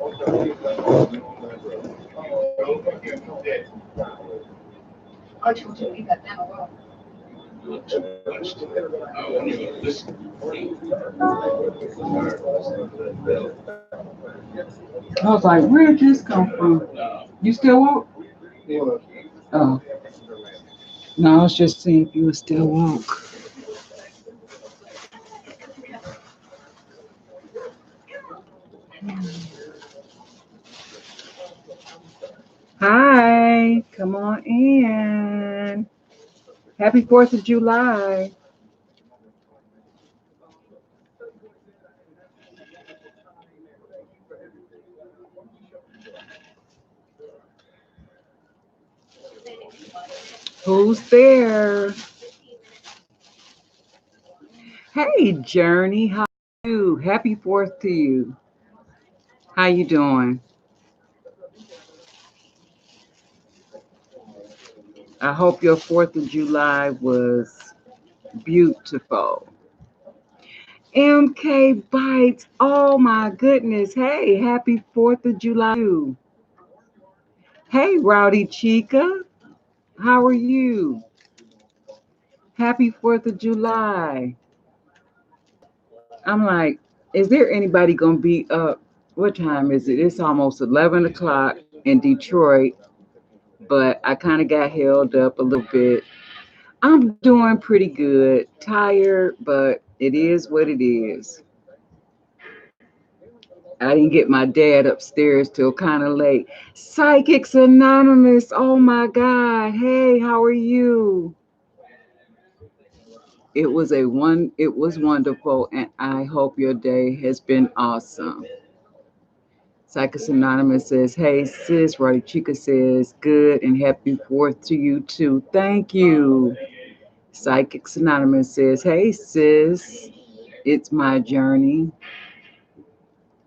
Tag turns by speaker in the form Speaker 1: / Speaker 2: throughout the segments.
Speaker 1: I was like, where did this come from? You still woke? Oh, no, I was just seeing if you were still woke. Hi, come on in. Happy 4th of July. Who's there? Hey, Journey, how are you? Happy 4th to you. How you doing? I hope your 4th of July was beautiful. MK Bites. Oh my goodness. Hey, happy 4th of July. Hey, Rowdy Chica. How are you? Happy 4th of July. I'm like, is there anybody going to be up? What time is it? It's almost 11 o'clock in Detroit, but I kind of got held up a little bit. I'm doing pretty good. Tired, but it is what it is. I didn't get my dad upstairs till kind of late. Psychics Anonymous. Oh my God. Hey, how are you? It was wonderful, and I hope your day has been awesome. Psychics Anonymous says, hey sis, Roddy Chica says, good and happy 4th to you too. Thank you. Psychics Anonymous says, hey sis, it's my journey.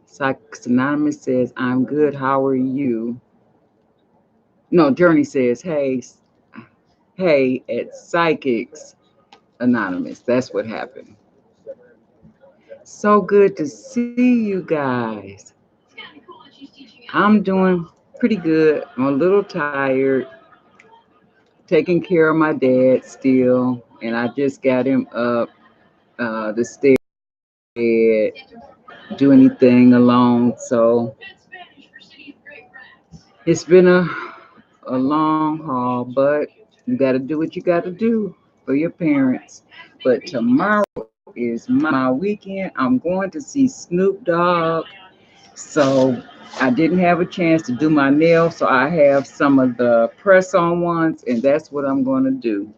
Speaker 1: Psychics Anonymous says, I'm good. How are you? No, Journey says, hey, at Psychics Anonymous. That's what happened. So good to see you guys. I'm doing pretty good. I'm a little tired, taking care of my dad still, and I just got him up the stairs, do anything alone. So it's been a long haul, but you got to do what you got to do for your parents. But tomorrow is my weekend. I'm going to see Snoop Dogg. So I didn't have a chance to do my nails, so I have some of the press-on ones, and that's what I'm going to do.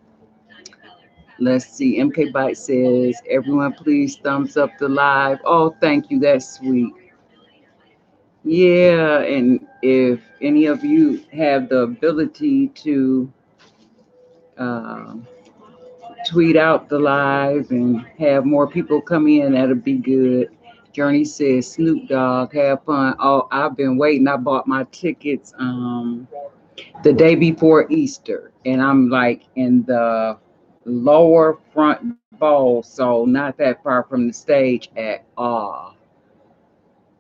Speaker 1: Let's see. MK Bite says, everyone please thumbs up the live. Oh, thank you. That's sweet. Yeah, and if any of you have the ability to uh, tweet out the live and have more people come in, that'll be good. Journey says, Snoop Dogg, have fun. Oh, I've been waiting. I bought my tickets the day before Easter, and I'm like in the lower front bowl, so not that far from the stage at all.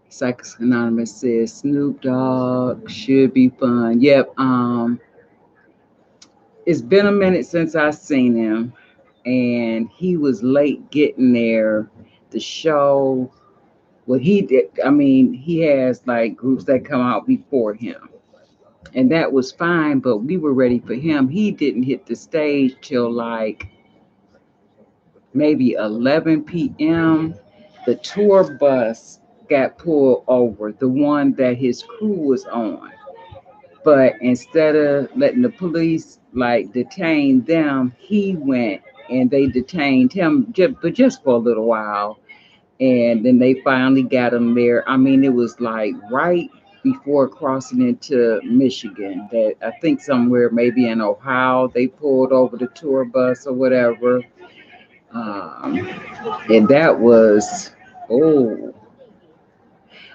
Speaker 1: Psychics Anonymous says Snoop Dogg should be fun. Yep. It's been a minute since I seen him, and he was late getting there. The show, what he did. I mean, he has like groups that come out before him, and that was fine. But we were ready for him. He didn't hit the stage till like maybe 11 p.m. The tour bus got pulled over, the one that his crew was on. But instead of letting the police like detain them, he went and they detained him just for a little while. And then they finally got him there. I mean, it was like right before crossing into Michigan, that I think somewhere maybe in Ohio, they pulled over the tour bus or whatever. Um, and that was, oh,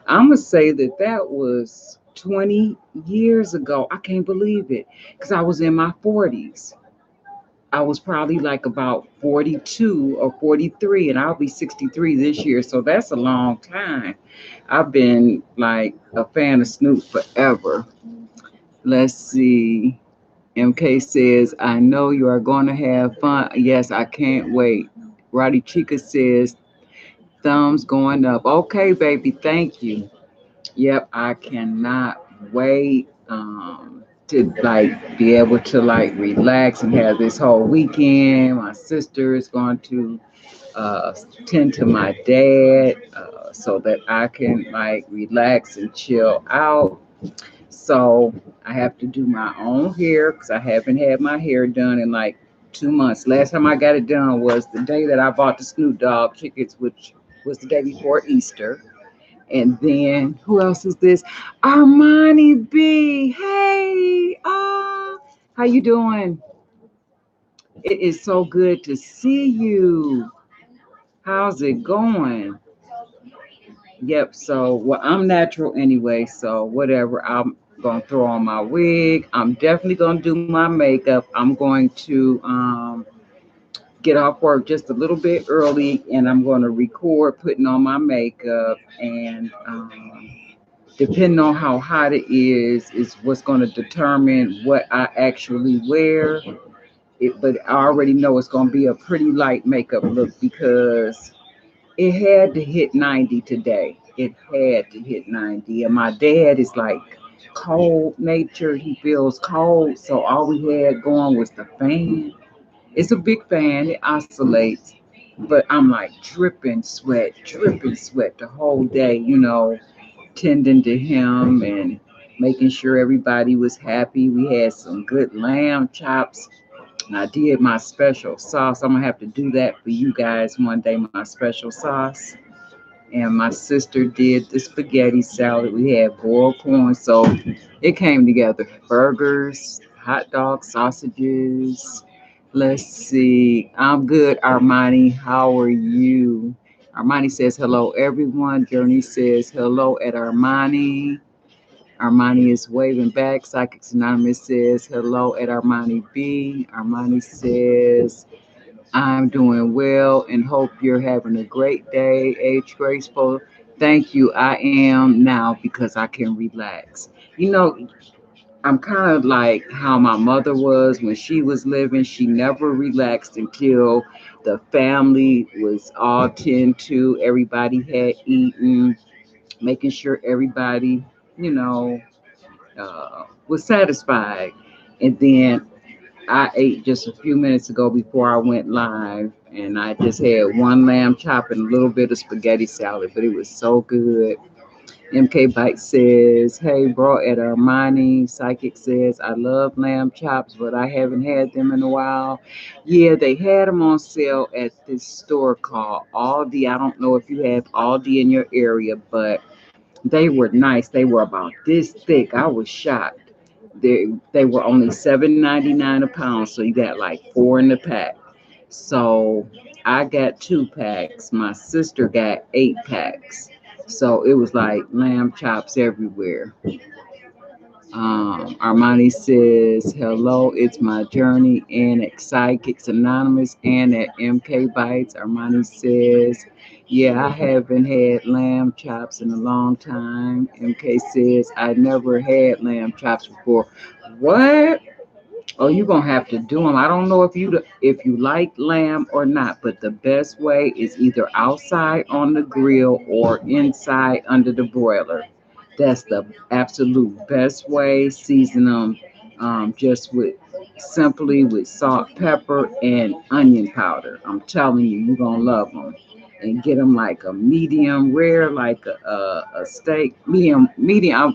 Speaker 1: I'm gonna say that was 20 years ago. I can't believe it because I was in my 40s. I was probably like about 42 or 43, and I'll be 63 this year. So that's a long time. I've been like a fan of Snoop forever. Let's see. MK says, I know you are going to have fun. Yes, I can't wait. Roddy Chica says, thumbs going up. Okay, baby, thank you. Yep, I cannot wait to like be able to like relax and have this whole weekend. My sister is going to uh, tend to my dad so that I can like relax and chill out. So I have to do my own hair because I haven't had my hair done in like 2 months. Last time I got it done was the day that I bought the Snoop Dogg tickets, which was the day before Easter. And then who else is this? Armani B. Hey, how you doing? It is so good to see you. How's it going? Yep. So, well, I'm natural anyway. So, whatever. I'm gonna throw on my wig. I'm definitely gonna do my makeup. I'm going to get off work just a little bit early, and I'm gonna record putting on my makeup. And depending on how hot it is what's gonna determine what I actually wear. But I already know it's gonna be a pretty light makeup look because it had to hit 90 today. It had to hit 90. And my dad is like cold nature. He feels cold. So all we had going was the fan. It's a big fan, it oscillates. But I'm like dripping sweat the whole day, tending to him and making sure everybody was happy. We had some good lamb chops. And I did my special sauce. I'm gonna have to do that for you guys one day, my special sauce. And my sister did the spaghetti salad. We had boiled corn, so it came together. Burgers, hot dogs, sausages. Let's see. I'm good, Armani. How are you? Armani says hello, everyone. Journey says hello at Armani. Armani is waving back. Psychics Anonymous says hello at Armani B. Armani says I'm doing well and hope you're having a great day. Age Graceful. Thank you. I am now because I can relax. You know, I'm kind of like how my mother was when she was living. She never relaxed until the family was all tend to, everybody had eaten, making sure everybody, you know, was satisfied. And then I ate just a few minutes ago before I went live, and I just had one lamb chop and a little bit of spaghetti salad, but it was so good. MK Bite says, hey, bro, at Armani. Psychic says, I love lamb chops, but I haven't had them in a while. Yeah, they had them on sale at this store called Aldi. I don't know if you have Aldi in your area, but they were nice. They were about this thick. I was shocked. They were only $7.99 a pound, so you got like four in the pack. So I got 2 packs. My sister got 8 packs. So it was like lamb chops everywhere. Armani says, hello, it's my journey and at Psychics Anonymous and at MK Bites. Armani says, yeah, I haven't had lamb chops in a long time. MK says, I never had lamb chops before. What? Oh, you're gonna have to do them. I don't know if you like lamb or not, but the best way is either outside on the grill or inside under the broiler. That's the absolute best way. Season them just with simply with salt, pepper, and onion powder. I'm telling you, you're gonna love them. And get them like a medium rare, like a steak, medium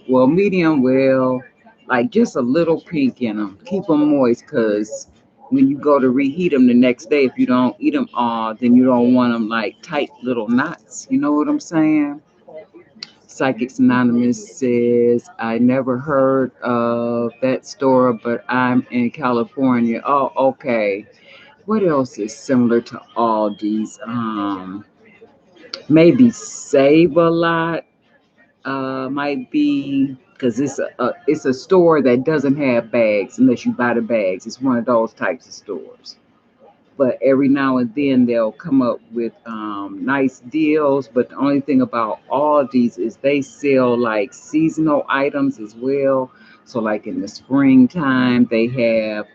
Speaker 1: well, like just a little pink in them. Keep them moist because when you go to reheat them the next day, if you don't eat them all, then you don't want them like tight little knots. You know what I'm saying? Psychics Anonymous says, I never heard of that store, but I'm in California. Oh, okay. What else is similar to all these? Maybe Save a Lot might be because it's a store that doesn't have bags unless you buy the bags. It's one of those types of stores. but every now and then they'll come up with nice deals. But the only thing about all these is they sell like seasonal items as well. So like in the springtime, they have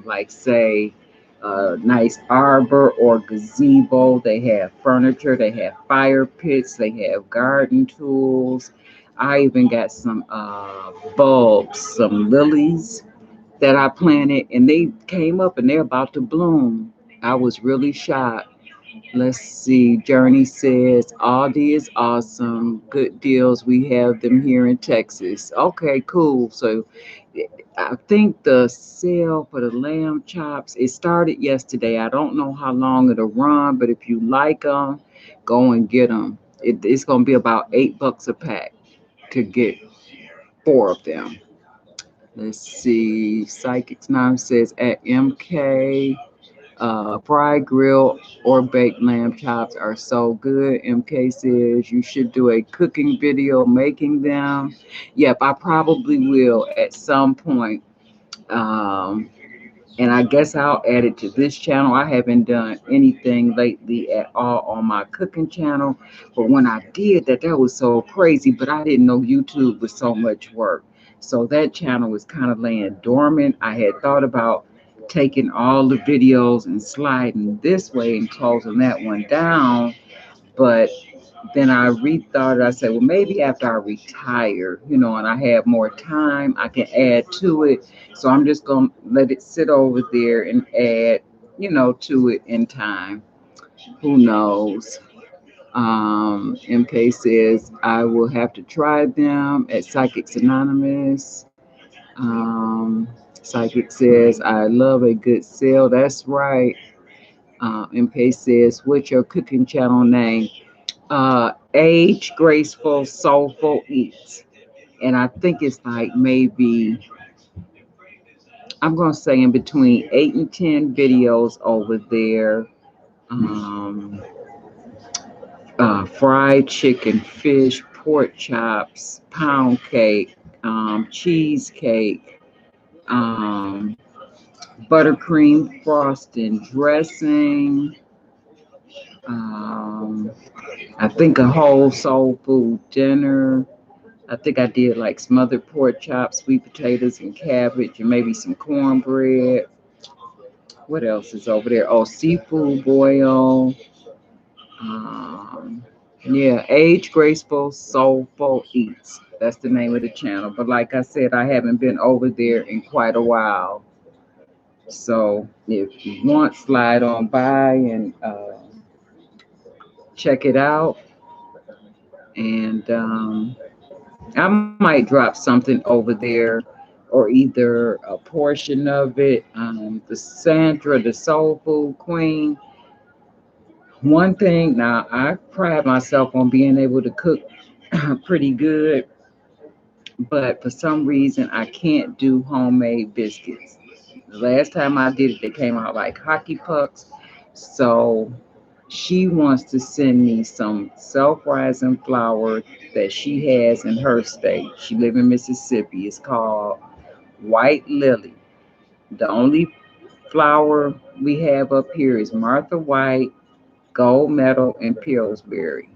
Speaker 1: like say a nice arbor or gazebo. They have furniture. They have fire pits. They have garden tools. I even got some bulbs, some lilies that I planted, and they came up and they're about to bloom. I was really shocked. Let's see. Journey says Aldi is awesome. Good deals. We have them here in Texas. Okay, cool. So I think the sale for the lamb chops, it started yesterday. I don't know how long it'll run, but if you like them, go and get them. It's going to be about $8 a pack to get four of them. Let's see. Psychics Now says at MK, fried grill or baked lamb chops are so good. MK says you should do a cooking video making them. Yep, I probably will at some point. Um, and I guess I'll add it to this channel. I haven't done anything lately at all on my cooking channel, but when I did that, that was so crazy. But I didn't know YouTube was so much work, so that channel was kind of laying dormant. I had thought about taking all the videos and sliding this way and closing that one down, but then I rethought it. I said, well, maybe after I retire, and I have more time, I can add to it. So I'm just going to let it sit over there and add, to it in time. Who knows? MK says, I will have to try them at Psychics Anonymous. Psychic says, I love a good sale. That's right. MK says, what's your cooking channel name? Age Graceful Soulful Eats. And I think it's like maybe, I'm going to say in between 8 and 10 videos over there. Um, Fried chicken, fish, pork chops, pound cake, cheesecake, um, buttercream frosting, dressing. Um, I think a whole soul food dinner. I think I did like smothered pork chops, sweet potatoes, and cabbage, and maybe some cornbread. What else is over there? Oh, seafood boil. Um, yeah, Age Graceful Soulful Eats. That's the name of the channel. But like I said, I haven't been over there in quite a while. So if you want, slide on by and check it out. And I might drop something over there, or either a portion of it. The Sandra, the Soul Food Queen. One thing, now I pride myself on being able to cook pretty good, but for some reason I can't do homemade biscuits. The last time I did it, they came out like hockey pucks. So she wants to send me some self-rising flour that she has in her state. She lives in Mississippi. It's called White Lily. The only flour we have up here is Martha White, Gold Medal, and Pillsbury.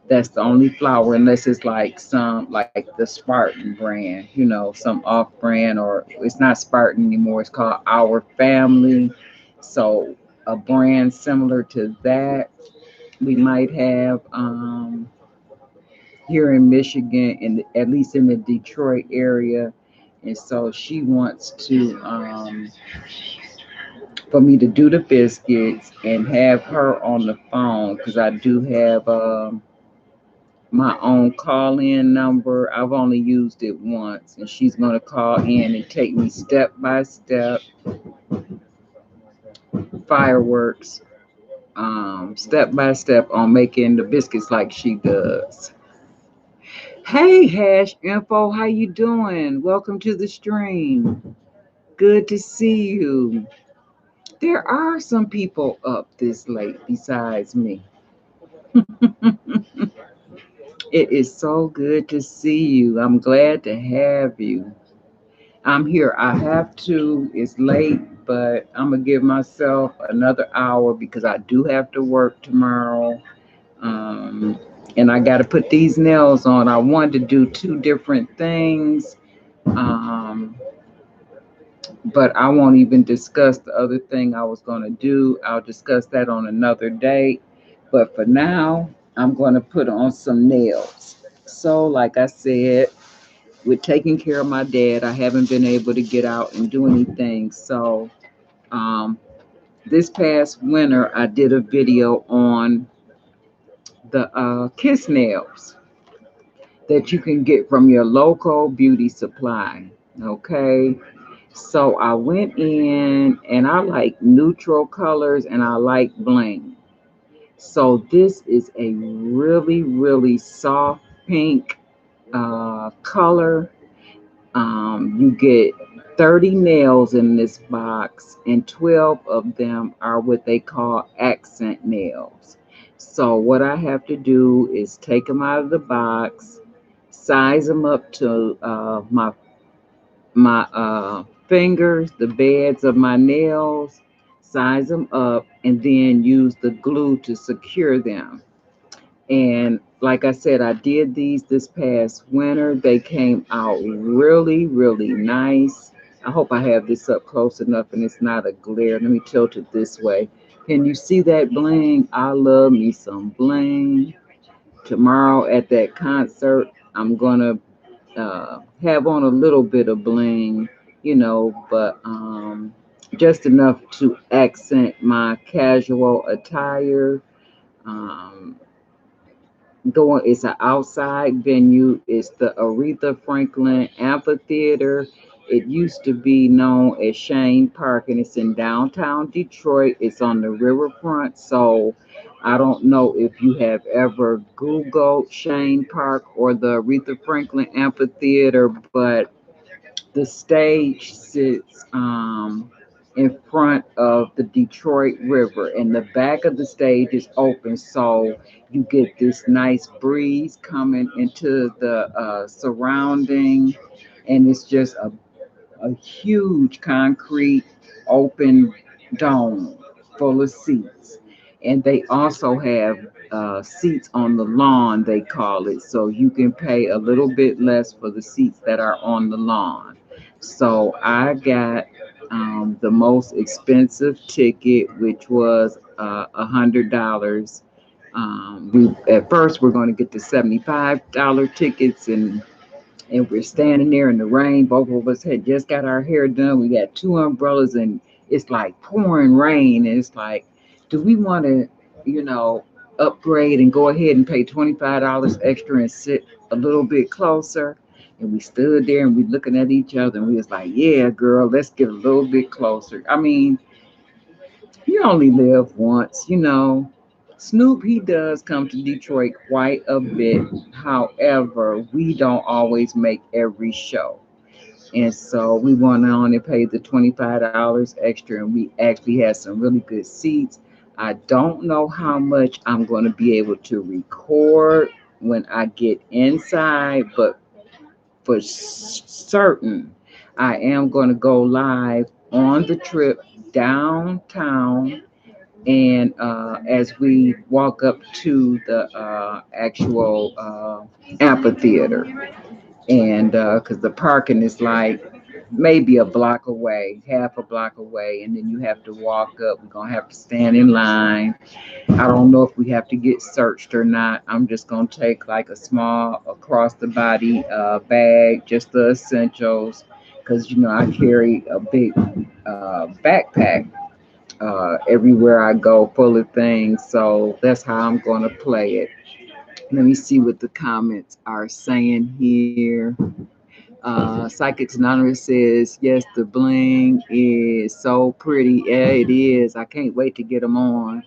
Speaker 1: That's the only flour, unless it's like some like the Spartan brand, some off brand, or it's not Spartan anymore. It's called Our Family. So a brand similar to that we might have here in Michigan, at least in the Detroit area. And so she wants to for me to do the biscuits and have her on the phone, because I do have my own call-in number. I've only used it once, and she's going to call in and take me step by step, fireworks, step by step on making the biscuits like she does. Hey, Hash Info, how you doing? Welcome to the stream. Good to see you. There are some people up this late besides me. It is so good to see you. I'm glad to have you. I'm here. I have to. It's late. but I'm gonna give myself another hour because I do have to work tomorrow. Um, and I got to put these nails on. I wanted to do two different things, um, but I won't even discuss the other thing I was going to do. I'll discuss that on another date. But for now, I'm going to put on some nails. So, like I said, with taking care of my dad, I haven't been able to get out and do anything. So, um, this past winter, I did a video on the kiss nails that you can get from your local beauty supply. Okay. So I went in and I like neutral colors and I like bling. So this is a really, really soft pink color. You get 30 nails in this box, and 12 of them are what they call accent nails. So, what I have to do is take them out of the box, size them up to my fingers, the beds of my nails, size them up, and then use the glue to secure them. And like I said, I did these this past winter. They came out really, really nice. I hope I have this up close enough and it's not a glare. Let me tilt it this way. Can you see that bling? I love me some bling. Tomorrow at that concert, I'm going to have on a little bit of bling, but just enough to accent my casual attire. Um, Going, it's an outside venue. It's the Aretha Franklin Amphitheater. It used to be known as Shane Park, and it's in downtown Detroit. It's on the riverfront. So I don't know if you have ever Googled Shane Park or the Aretha Franklin Amphitheater, but the stage sits in front of the Detroit River, and the back of the stage is open, so you get this nice breeze coming into the surrounding, and it's just a huge concrete open dome full of seats. And they also have seats on the lawn, they call it. So you can pay a little bit less for the seats that are on the lawn. So I got the most expensive ticket, which was $100. We at first we're going to get the $75 tickets, and we're standing there in the rain. Both of us had just got our hair done. We got two umbrellas, and it's like pouring rain. And it's like, do we want to, you know, upgrade and go ahead and pay $25 extra and sit a little bit closer? And we stood there and we looking at each other, and we was like, yeah, girl, let's get a little bit closer. I mean, you only live once. Snoop, he does come to Detroit quite a bit. However, we don't always make every show. And so we went on and paid the $25 extra, and we actually had some really good seats. I don't know how much I'm going to be able to record when I get inside, but for certain, I am going to go live on the trip downtown, and as we walk up to the actual amphitheater, and because the parking is like maybe a block away, half a block away, and then you have to walk up. We're gonna have to stand in line. I don't know if we have to get searched or not. I'm just gonna take like a small across the body bag, just the essentials, because I carry a big backpack everywhere I go, full of things. So that's how I'm gonna play it. Let me see what the comments are saying here. Psychics Anonymous says, yes, the bling is so pretty. Yeah, it is. I can't wait to get them on.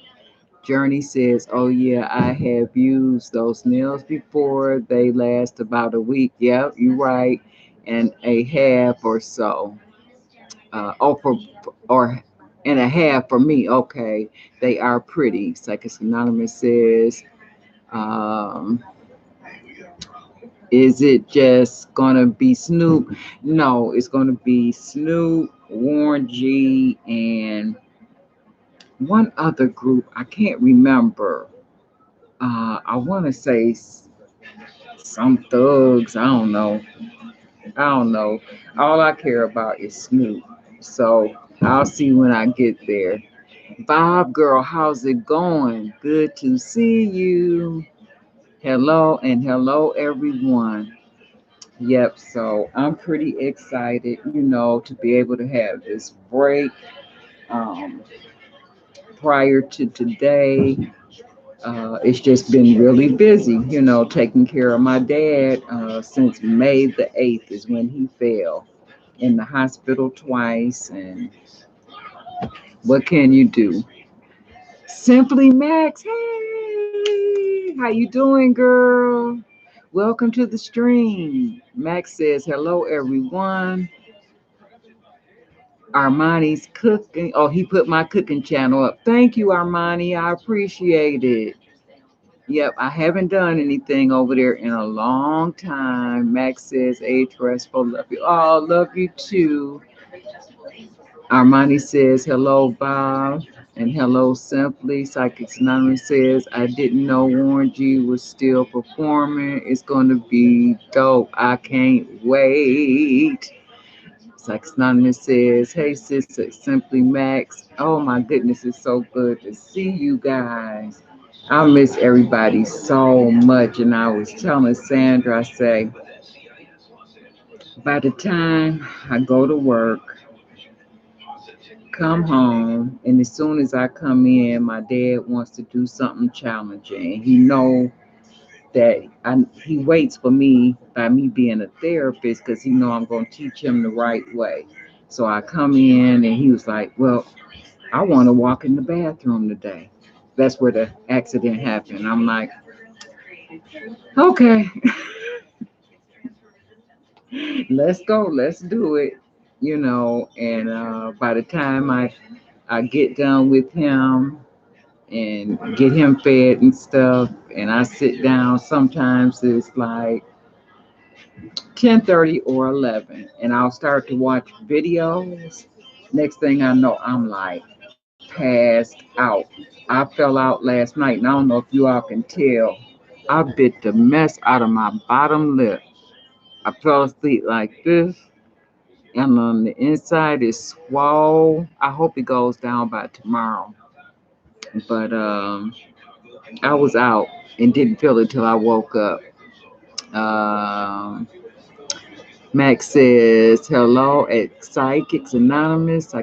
Speaker 1: Journey says, oh, yeah, I have used those nails before. They last about a week. Yep, you're right. And a half or so. Or and a half for me. Okay, they are pretty. Psychics Anonymous says, um, is it just gonna be Snoop? No, it's gonna be Snoop. Warren G, and one other group. I can't remember. I want to say some thugs. I don't know. I don't know. All I care about is Snoop. So I'll see when I get there. Bob, girl, how's it going? Good to see you. Hello and hello, everyone. Yep, so I'm pretty excited, to be able to have this break. Um, Prior to today, it's just been really busy, taking care of my dad since May the 8th is when he fell in the hospital twice. And what can you do? Simply Max, hey, how you doing, girl? Welcome to the stream. Max says, hello, everyone. Armani's cooking. Oh, he put my cooking channel up. Thank you, Armani. I appreciate it. Yep, I haven't done anything over there in a long time. Max says, AgedGraceful, love you. Oh, love you too. Armani says, hello, Bob. And hello, Simply. Psychics Anonymous says, I didn't know Warren G was still performing. It's going to be dope. I can't wait. Psychics Anonymous says, hey, sis, Simply Max. Oh, my goodness, it's so good to see you guys. I miss everybody so much. And I was telling Sandra, I say, by the time I go to work, come home, and as soon as I come in, my dad wants to do something challenging. He know that he waits for me by me being a therapist because he know I'm going to teach him the right way. So I come in and he was like, well, I want to walk in the bathroom today. That's where the accident happened. I'm like, okay, let's go, let's do it. And by the time I get done with him and get him fed and stuff, and I sit down, sometimes it's like 10:30 or 11, and I'll start to watch videos. Next thing I know, I'm like passed out. I fell out last night, and I don't know if you all can tell. I bit the mess out of my bottom lip. I fell asleep like this, and on the inside is swole. I hope it goes down by tomorrow. But I was out and didn't feel it till I woke up. Um, Max says, hello at Psychics Anonymous.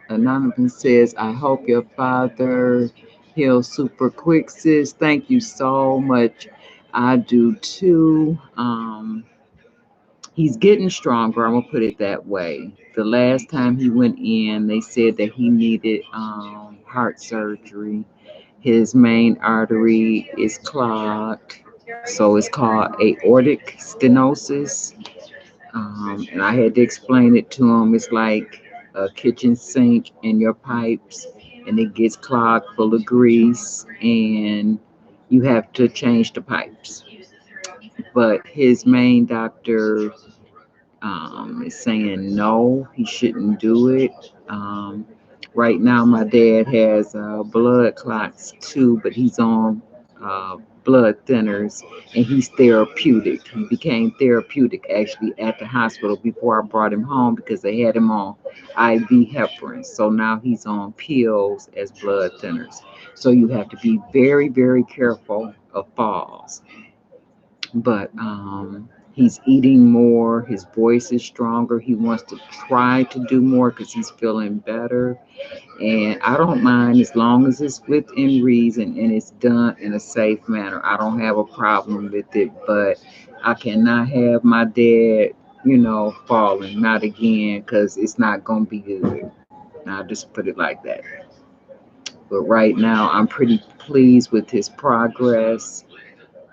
Speaker 1: Anonymous says, I hope your father heals super quick, sis. Thank you so much. I do too. He's getting stronger. I'm going to put it that way. The last time he went in, they said that he needed heart surgery. His main artery is clogged. So it's called aortic stenosis. And I had to explain it to him. It's like a kitchen sink in your pipes, and it gets clogged full of grease, and you have to change the pipes. But his main doctor is saying no, he shouldn't do it. Um, right now, my dad has blood clots too, but he's on uh, blood thinners, and he's therapeutic. He became therapeutic actually at the hospital before I brought him home because they had him on IV heparin. So now he's on pills as blood thinners. So you have to be very, very careful of falls. But he's eating more. His voice is stronger. He wants to try to do more because he's feeling better. And I don't mind as long as it's within reason and it's done in a safe manner. I don't have a problem with it, but I cannot have my dad, falling. Not again, because it's not going to be good. I'll just put it like that. But right now, I'm pretty pleased with his progress.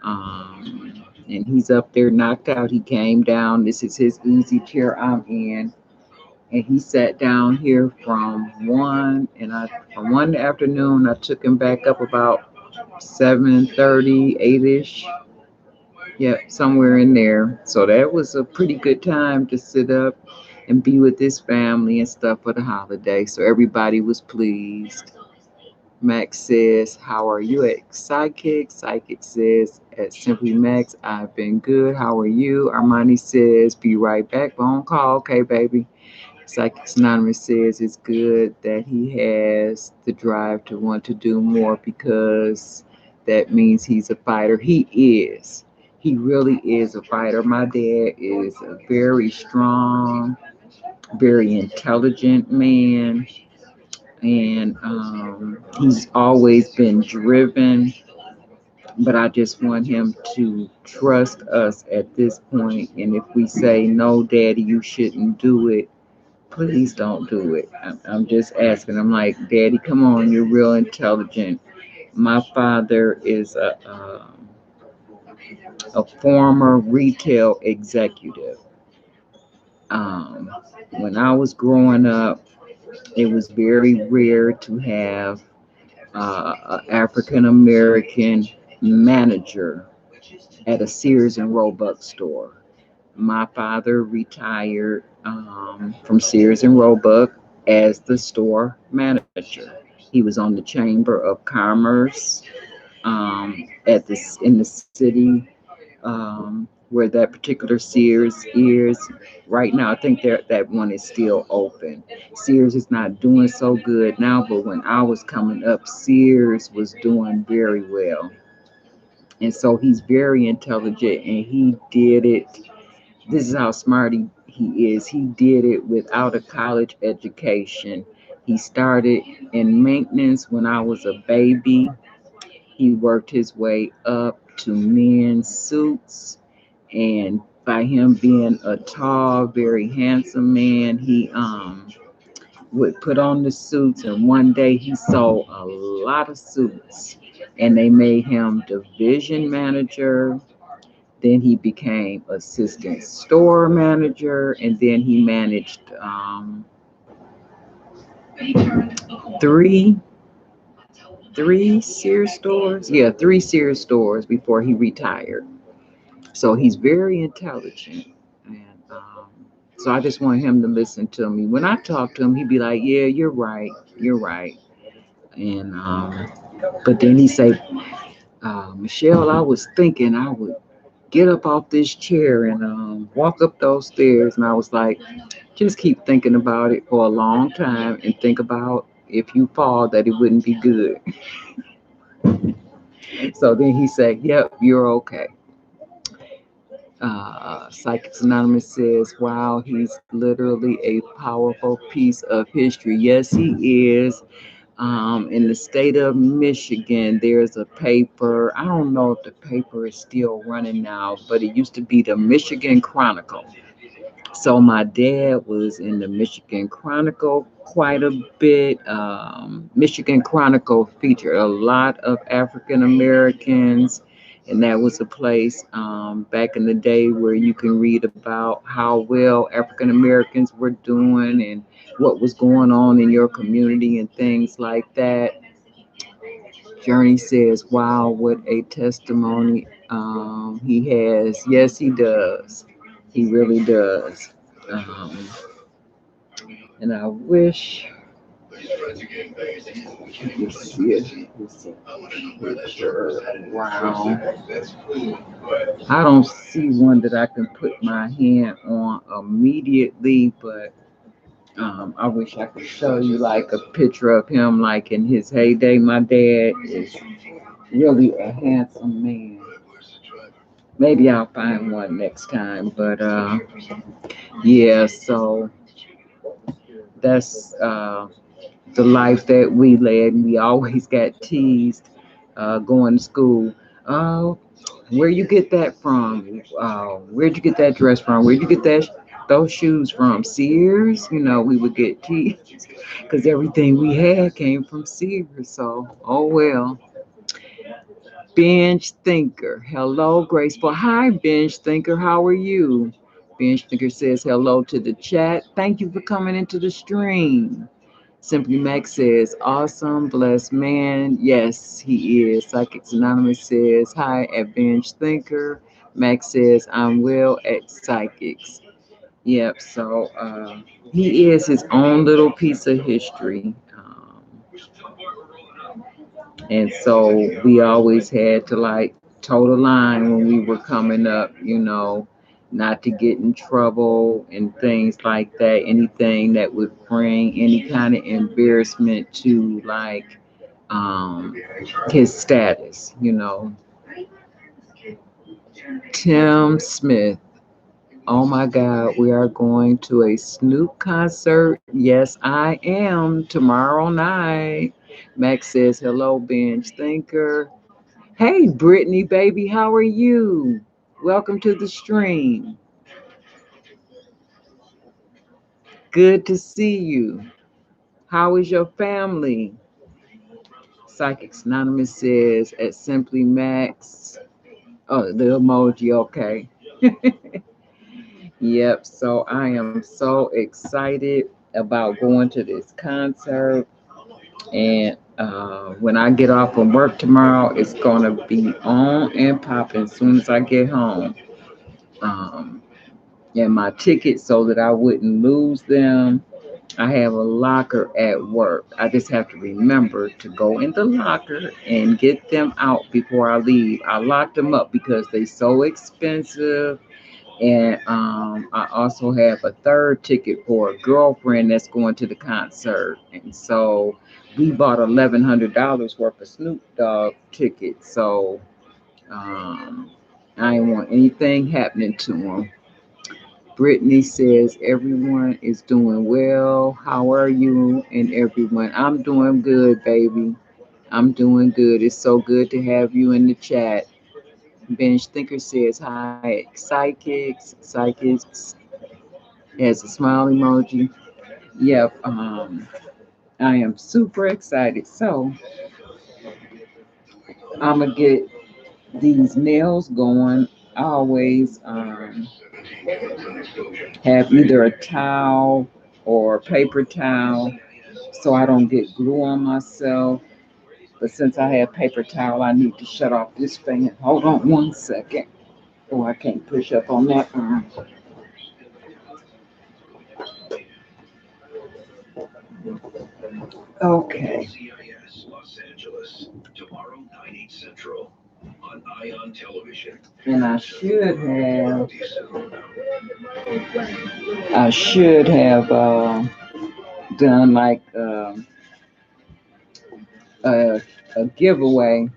Speaker 1: And he's up there knocked out. He came down. This is his easy chair I'm in. And he sat down here from 1, and from 1 in the afternoon, I took him back up about 7:30, 8ish. Yep, somewhere in there. So that was a pretty good time to sit up. and be with his family and stuff for the holiday. So everybody was pleased. Max says, how are you at Psychic? Psychic says, at Simply Max, I've been good. How are you? Armani says, be right back. Phone call. Okay, baby. Psychics Anonymous says it's good that he has the drive to want to do more because that means he's a fighter. He is. He really is a fighter. My dad is a very strong, very intelligent man, and he's always been driven. But I just want him to trust us at this point. And if we say, no, daddy, you shouldn't do it, please don't do it. I'm just asking. I'm like, Daddy, come on, you're real intelligent. My father is a former retail executive. Um, when I was growing up, it was very rare to have an African American manager at a Sears and Roebuck store. My father retired from Sears and Roebuck as the store manager. He was on the Chamber of Commerce at this in the city where that particular Sears is right now. I think that one is still open. Sears is not doing so good now, but when I was coming up, Sears was doing very well. And so he's very intelligent, and he did it. This is how smart he is. He did it without a college education. He started in maintenance when I was a baby. He worked his way up to men's suits. And by him being a tall, very handsome man, he would put on the suits. And one day he sold a lot of suits. And they made him division manager, then he became assistant store manager, and then he managed three three Sears stores. Yeah, three Sears stores before he retired. So he's very intelligent, and so I just want him to listen to me. When I talk to him, he'd be like, "Yeah, you're right," and but then he say, "Michelle, I was thinking I would get up off this chair and walk up those stairs," and I was like, just keep thinking about it for a long time and think about if you fall that it wouldn't be good. So then he said, yep, you're okay. Psychics Anonymous says, wow, he's literally a powerful piece of history. Yes, he is. In the state of Michigan, there's a paper. I don't know if the paper is still running now, but it used to be the Michigan Chronicle. So my dad was in the Michigan Chronicle quite a bit. Michigan Chronicle featured a lot of African Americans, and that was a place back in the day where you can read about how well African Americans were doing and what was going on in your community and things like that. Journey says, wow, what a testimony he has. Yes, he does. He really does. Um, and I wish you could see it. It's a picture. Wow. I don't see one that I can put my hand on immediately, but I wish I could show you like a picture of him like in his heyday. My dad is really a handsome man. Maybe I'll find one next time, but yeah, so that's the life that we led. We always got teased going to school. Oh, where you get that from? Where'd you get that dress from? Where'd you get those shoes from? Sears? You know, we would get teased because everything we had came from Sears. So, oh well. Binge Thinker. Hello, Graceful. Hi, Binge Thinker. How are you? Binge Thinker says hello to the chat. Thank you for coming into the stream. Simply Max says, awesome, blessed man. Yes, he is. Psychics Anonymous says, hi at Binge Thinker. Max says, I'm well at Psychics. Yep. So he is his own little piece of history. And so we always had to like toe the line when we were coming up, not to get in trouble and things like that. Anything that would bring any kind of embarrassment to like um, his status. Tim Smith. Oh my God, we are going to a Snoop concert. Yes, I am tomorrow night. Max says, hello, Bench Thinker. Hey, Brittany, baby, how are you? Welcome to the stream. Good to see you. How is your family? Psychics Anonymous says, at Simply Max. Oh, the emoji, okay. Yep, so I am so excited about going to this concert. And when I get off from work tomorrow, it's going to be on and popping as soon as I get home. Um, and my tickets, so that I wouldn't lose them, I have a locker at work. I just have to remember to go in the locker and get them out before I leave. I locked them up because they're so expensive. And I also have a third ticket for a girlfriend that's going to the concert. And so we bought $1,100 worth of Snoop Dogg tickets. So um, I didn't want anything happening to them. Brittany says everyone is doing well. How are you and everyone? I'm doing good, baby. I'm doing good. It's so good to have you in the chat. Bench Thinker says hi, psychics. Psychics has a smile emoji. Yep. I am super excited. So I'm gonna get these nails going. I always have either a towel or paper towel so I don't get glue on myself. But since I have paper towel, I need to shut off this fan. Hold on one second. Oh, I can't push up on that arm. Okay. And I should have done like a, a giveaway,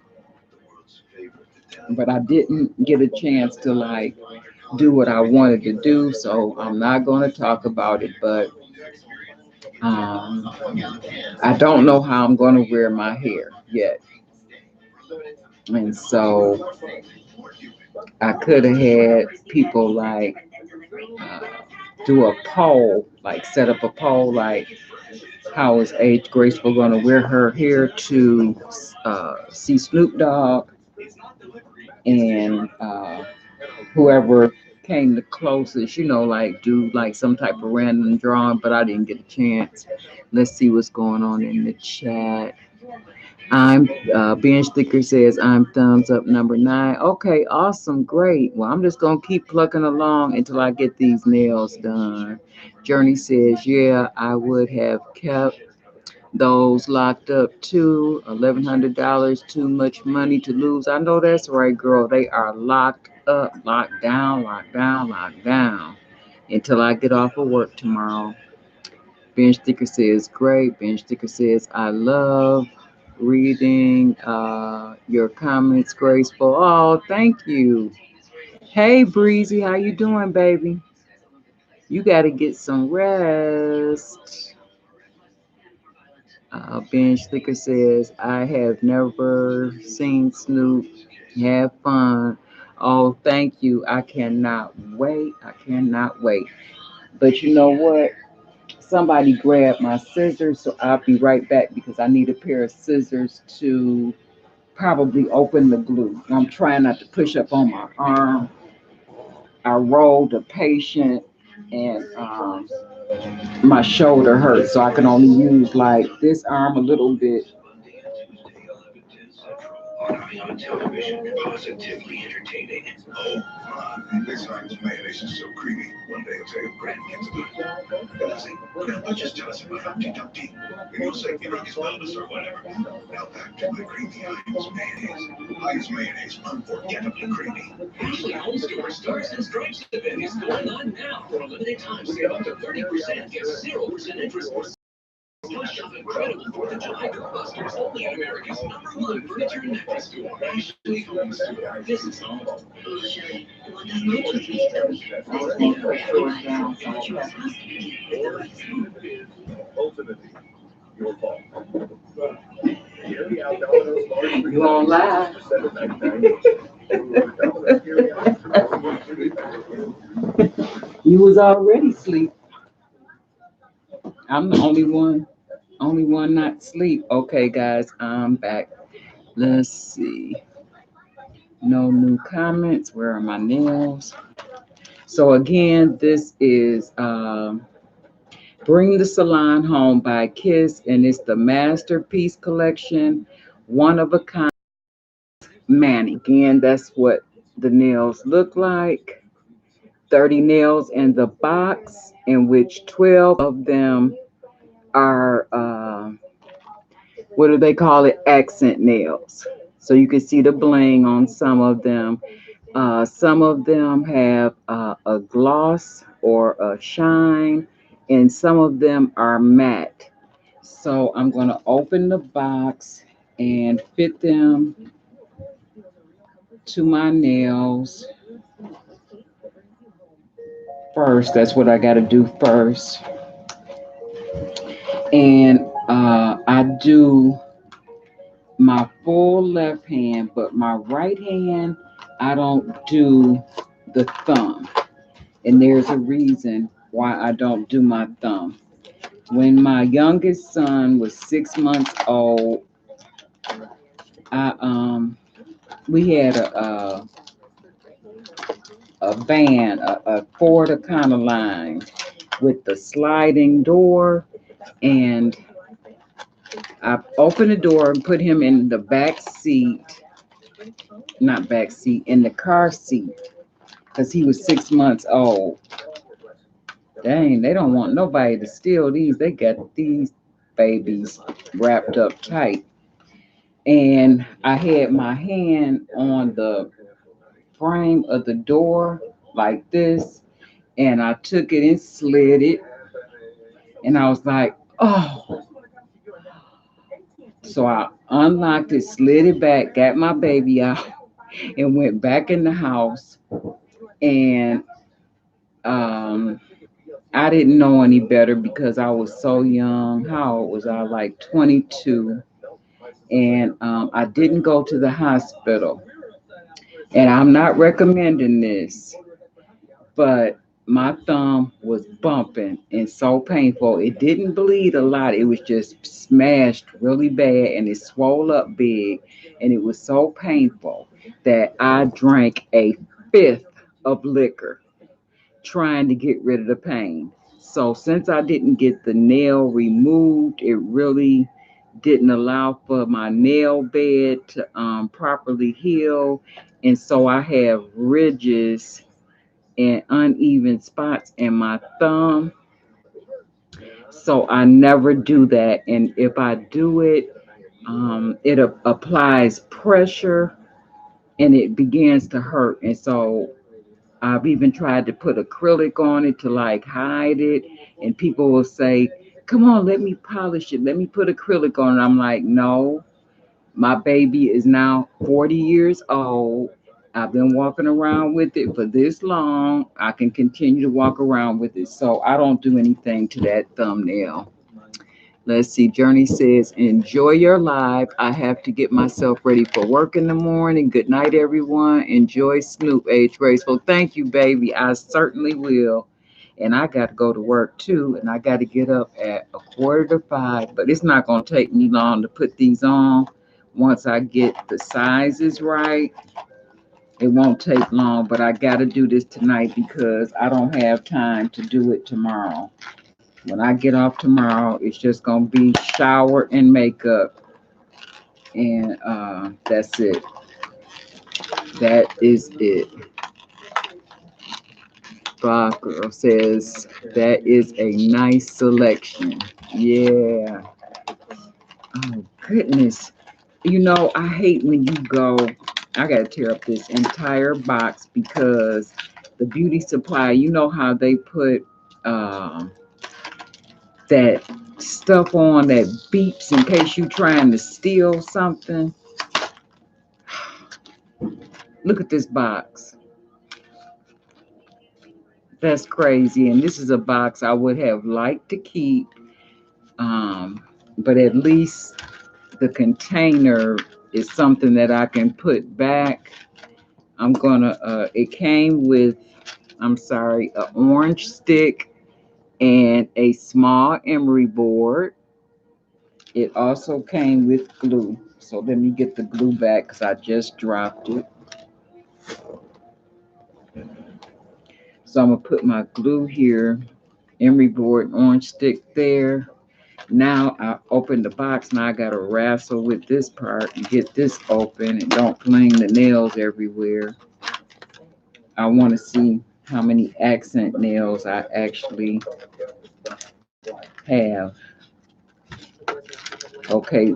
Speaker 1: but I didn't get a chance to like do what I wanted to do, so I'm not going to talk about it. But um, I don't know how I'm going to wear my hair yet, and so I could have had people like uh, do a poll, like set up a poll, like how is Age Graceful going to wear her hair to see Snoop Dogg, and whoever came the closest, like do like some type of random drawing, but I didn't get a chance. Let's see what's going on in the chat. I'm Bench Sticker says I'm thumbs up number 9. Okay, awesome, great. Well, I'm just gonna keep plucking along until I get these nails done. Journey says, yeah, I would have kept those locked up too. $1,100, too much money to lose. I know that's right, girl. They are locked up, locked down, locked down, locked down until I get off of work tomorrow. Ben Sticker says, great. Ben Sticker says, I love reading your comments, Graceful. Oh, thank you. Hey, Breezy, how you doing, baby? You got to get some rest. Ben Sticker says, I have never seen Snoop. Have fun. Oh, thank you. I cannot wait. I cannot wait. But you know what? Somebody grab my scissors, so I'll be right back because I need a pair of scissors to probably open the glue. I'm trying not to push up on my arm. I rolled a patient, and my shoulder hurts, so I can only use like this arm a little bit.
Speaker 2: be on television, positively entertaining. Oh my, this science mayonnaise is so creamy. One day I'll tell you Grant gets about it. And I'll say, Grandpa, just tell us about Humpty Dumpty. And you'll say, you know, he's wellness or whatever. Now back to my creamy Heinz mayonnaise. Heinz mayonnaise, unforgettably creamy.
Speaker 3: Ashley Home Store Stars and Stripes event is going on now. For a limited time, save up to 30%, get 0% interest. Plus, shop incredible 4th of July busters only at America's #1 furniture and mattress store, Ashley Home Store. This is home.
Speaker 2: Ultimately, your fault.
Speaker 1: You on live? You was already asleep. I'm the only one not asleep. Okay, guys, I'm back. Let's see. No new comments. Where are my nails? So again, this is Bring the Salon Home by Kiss, and it's the Masterpiece Collection, one of a kind Manny. Again, that's what the nails look like. 30 nails in the box, in which 12 of them are, what do they call it? Accent nails. So you can see the bling on some of them. Some of them have a gloss or a shine, and some of them are matte. So I'm going to open the box and fit them to my nails first. That's what I got to do first. And I do my full left hand, but my right hand, I don't do the thumb. And there's a reason why I don't do my thumb. When my youngest son was 6 months old, I we had a van, a Ford Econoline with the sliding door, and I opened the door and put him in the back seat, not back seat, in the car seat, because he was 6 months old. Dang, they don't want nobody to steal these. They got these babies wrapped up tight. And I had my hand on the frame of the door like this, and I took it and slid it. And I was like, oh. So I unlocked it, slid it back, got my baby out, and went back in the house. And I didn't know any better because I was so young. How old was I? Like 22. And I didn't go to the hospital. And I'm not recommending this, but my thumb was bumping and so painful. It didn't bleed a lot. It was just smashed really bad, and it swelled up big. And it was so painful that I drank a fifth of liquor trying to get rid of the pain. So since I didn't get the nail removed, it really didn't allow for my nail bed to properly heal. And so I have ridges and uneven spots in my thumb. So I never do that. And if I do it, it applies pressure and it begins to hurt. And so I've even tried to put acrylic on it to like hide it. And people will say, come on, let me polish it. Let me put acrylic on it. I'm like, no, my baby is now 40 years old. I've been walking around with it for this long. I can continue to walk around with it. So I don't do anything to that thumbnail. Let's see. Journey says, enjoy your live. I have to get myself ready for work in the morning. Good night, everyone. Enjoy Snoop, AgedGraceful. Thank you, baby. I certainly will. And I got to go to work too. And I got to get up at 4:45. But it's not going to take me long to put these on. Once I get the sizes right, it won't take long. But I got to do this tonight because I don't have time to do it tomorrow. When I get off tomorrow, it's just going to be shower and makeup. And that's it. That is it. Bob Girl says that is a nice selection. Yeah. Oh goodness. You know, I hate when you go. I gotta tear up this entire box because the beauty supply. You know how they put that stuff on that beeps in case you trying to steal something. Look at this box. That's crazy. And this is a box I would have liked to keep. Um, but at least the container is something that I can put back. I'm gonna it came with, I'm sorry, an orange stick and a small emery board. It also came with glue. So let me get the glue back because I just dropped it. So I'm gonna put my glue here, emery board, orange stick there. Now I open the box. Now I gotta wrestle with this part and get this open and don't fling the nails everywhere. I want to see how many accent nails I actually have. Okay,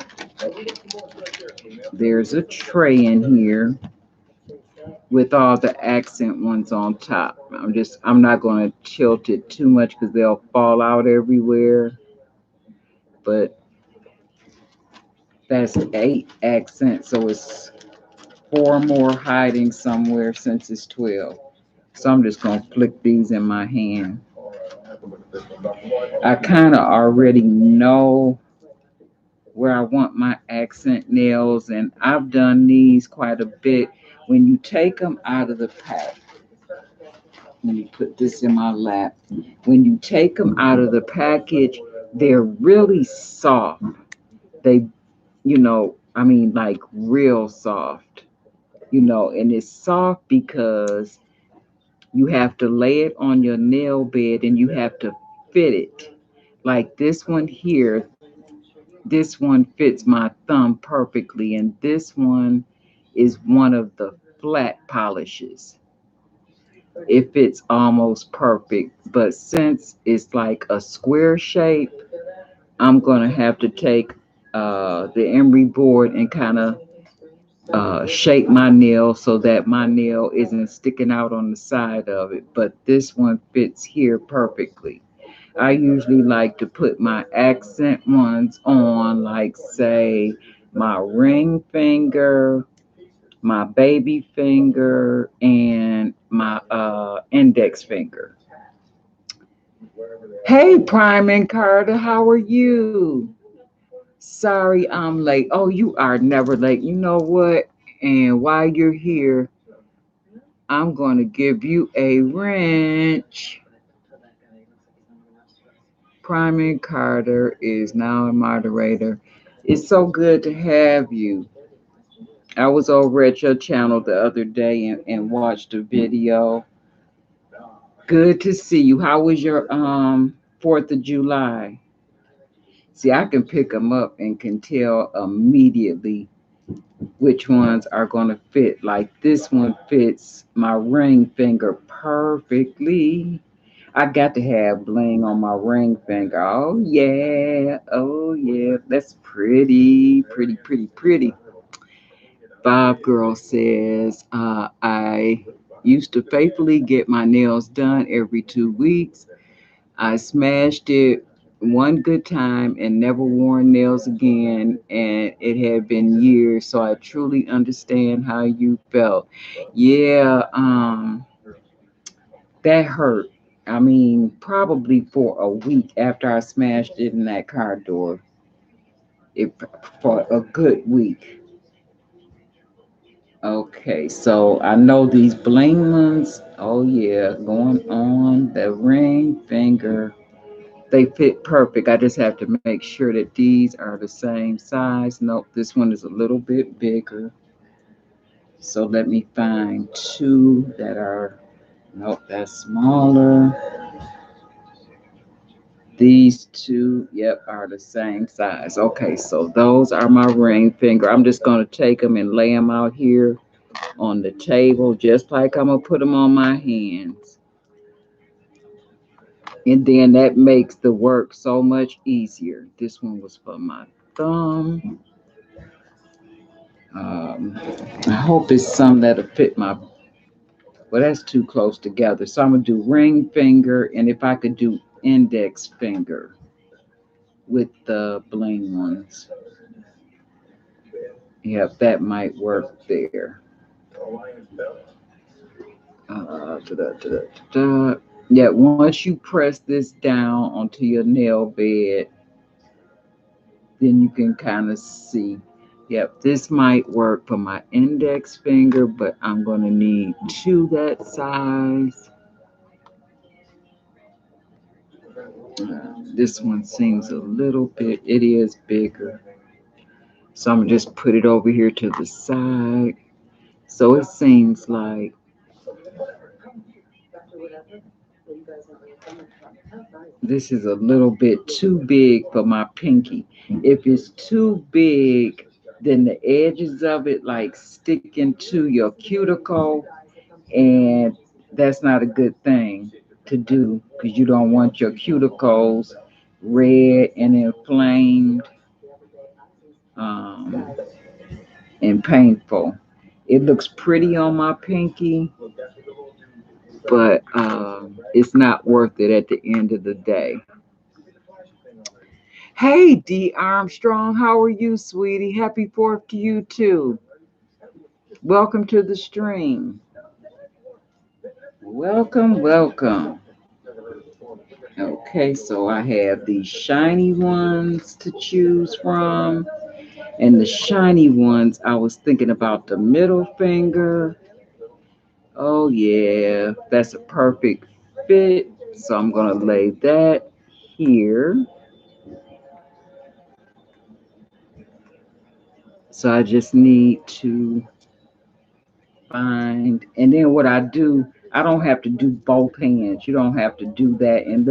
Speaker 1: there's a tray in here with all the accent ones on top. I'm not going to tilt it too much because they'll fall out everywhere. But that's 8 accents, so it's 4 more hiding somewhere since it's 12. So I'm just going to flick these in my hand. I kind of already know where I want my accent nails, and I've done these quite a bit. When you take them out of the pack, let me put this in my lap. When you take them out of the package, they're really soft. They, I mean, like real soft, and it's soft because you have to lay it on your nail bed and you have to fit it. Like this one here, this one fits my thumb perfectly, and this one is one of the flat polishes. It fits almost perfect, but since it's like a square shape, I'm gonna have to take the emery board and kind of shape my nail so that my nail isn't sticking out on the side of it. But this one fits here perfectly. I usually like to put my accent ones on, like, say, my ring finger, my baby finger, and my index finger. Hey, Prime and Carter, how are you? Sorry I'm late. Oh, you are never late. You know what? And while you're here, I'm going to give you a wrench. Prime Carter is now a moderator. It's so good to have you. I was over at your channel the other day and watched a video. Good to see you. How was your 4th of July? See, I can pick them up and can tell immediately which ones are going to fit. Like this one fits my ring finger perfectly. I got to have bling on my ring finger. Oh yeah, oh yeah, that's pretty, pretty, pretty, pretty. Bob Girl says, I used to faithfully get my nails done every 2 weeks. I smashed it one good time and never worn nails again, and it had been years, so I truly understand how you felt. Yeah, that hurt. I mean, probably for a week after I smashed it in that car door. It for a good week. Okay, so I know these bling ones. Oh yeah, going on the ring finger. They fit perfect. I just have to make sure that these are the same size. Nope, this one is a little bit bigger. So let me find two that are, nope, that's smaller. These two, yep, are the same size. Okay, so those are my ring finger. I'm just going to take them and lay them out here on the table, just like I'm gonna put them on my hands. And then that makes the work so much easier. This one was for my thumb. Um, I hope it's some that'll fit my, well, that's too close together. So I'm gonna do ring finger, and if I could do index finger with the bling ones. Yep, that might work there. Da, da, da, da. Yeah, once you press this down onto your nail bed, then you can kind of see. Yep, this might work for my index finger, but I'm going to need two that size. This one seems a little bit, it is bigger. So I'm going to just put it over here to the side. So it seems like this is a little bit too big for my pinky. If it's too big, then the edges of it like stick into your cuticle, and that's not a good thing to do because you don't want your cuticles red and inflamed um, and painful. It looks pretty on my pinky, but it's not worth it at the end of the day. Hey, D. Armstrong, how are you, sweetie? Happy 4th to you, too. Welcome to the stream. Welcome, welcome. Okay, so I have these shiny ones to choose from. And the shiny ones, I was thinking about the middle finger. Oh, yeah, that's a perfect fit. So I'm going to lay that here. So I just need to find, and then what I do, I don't have to do both hands. You don't have to do that. And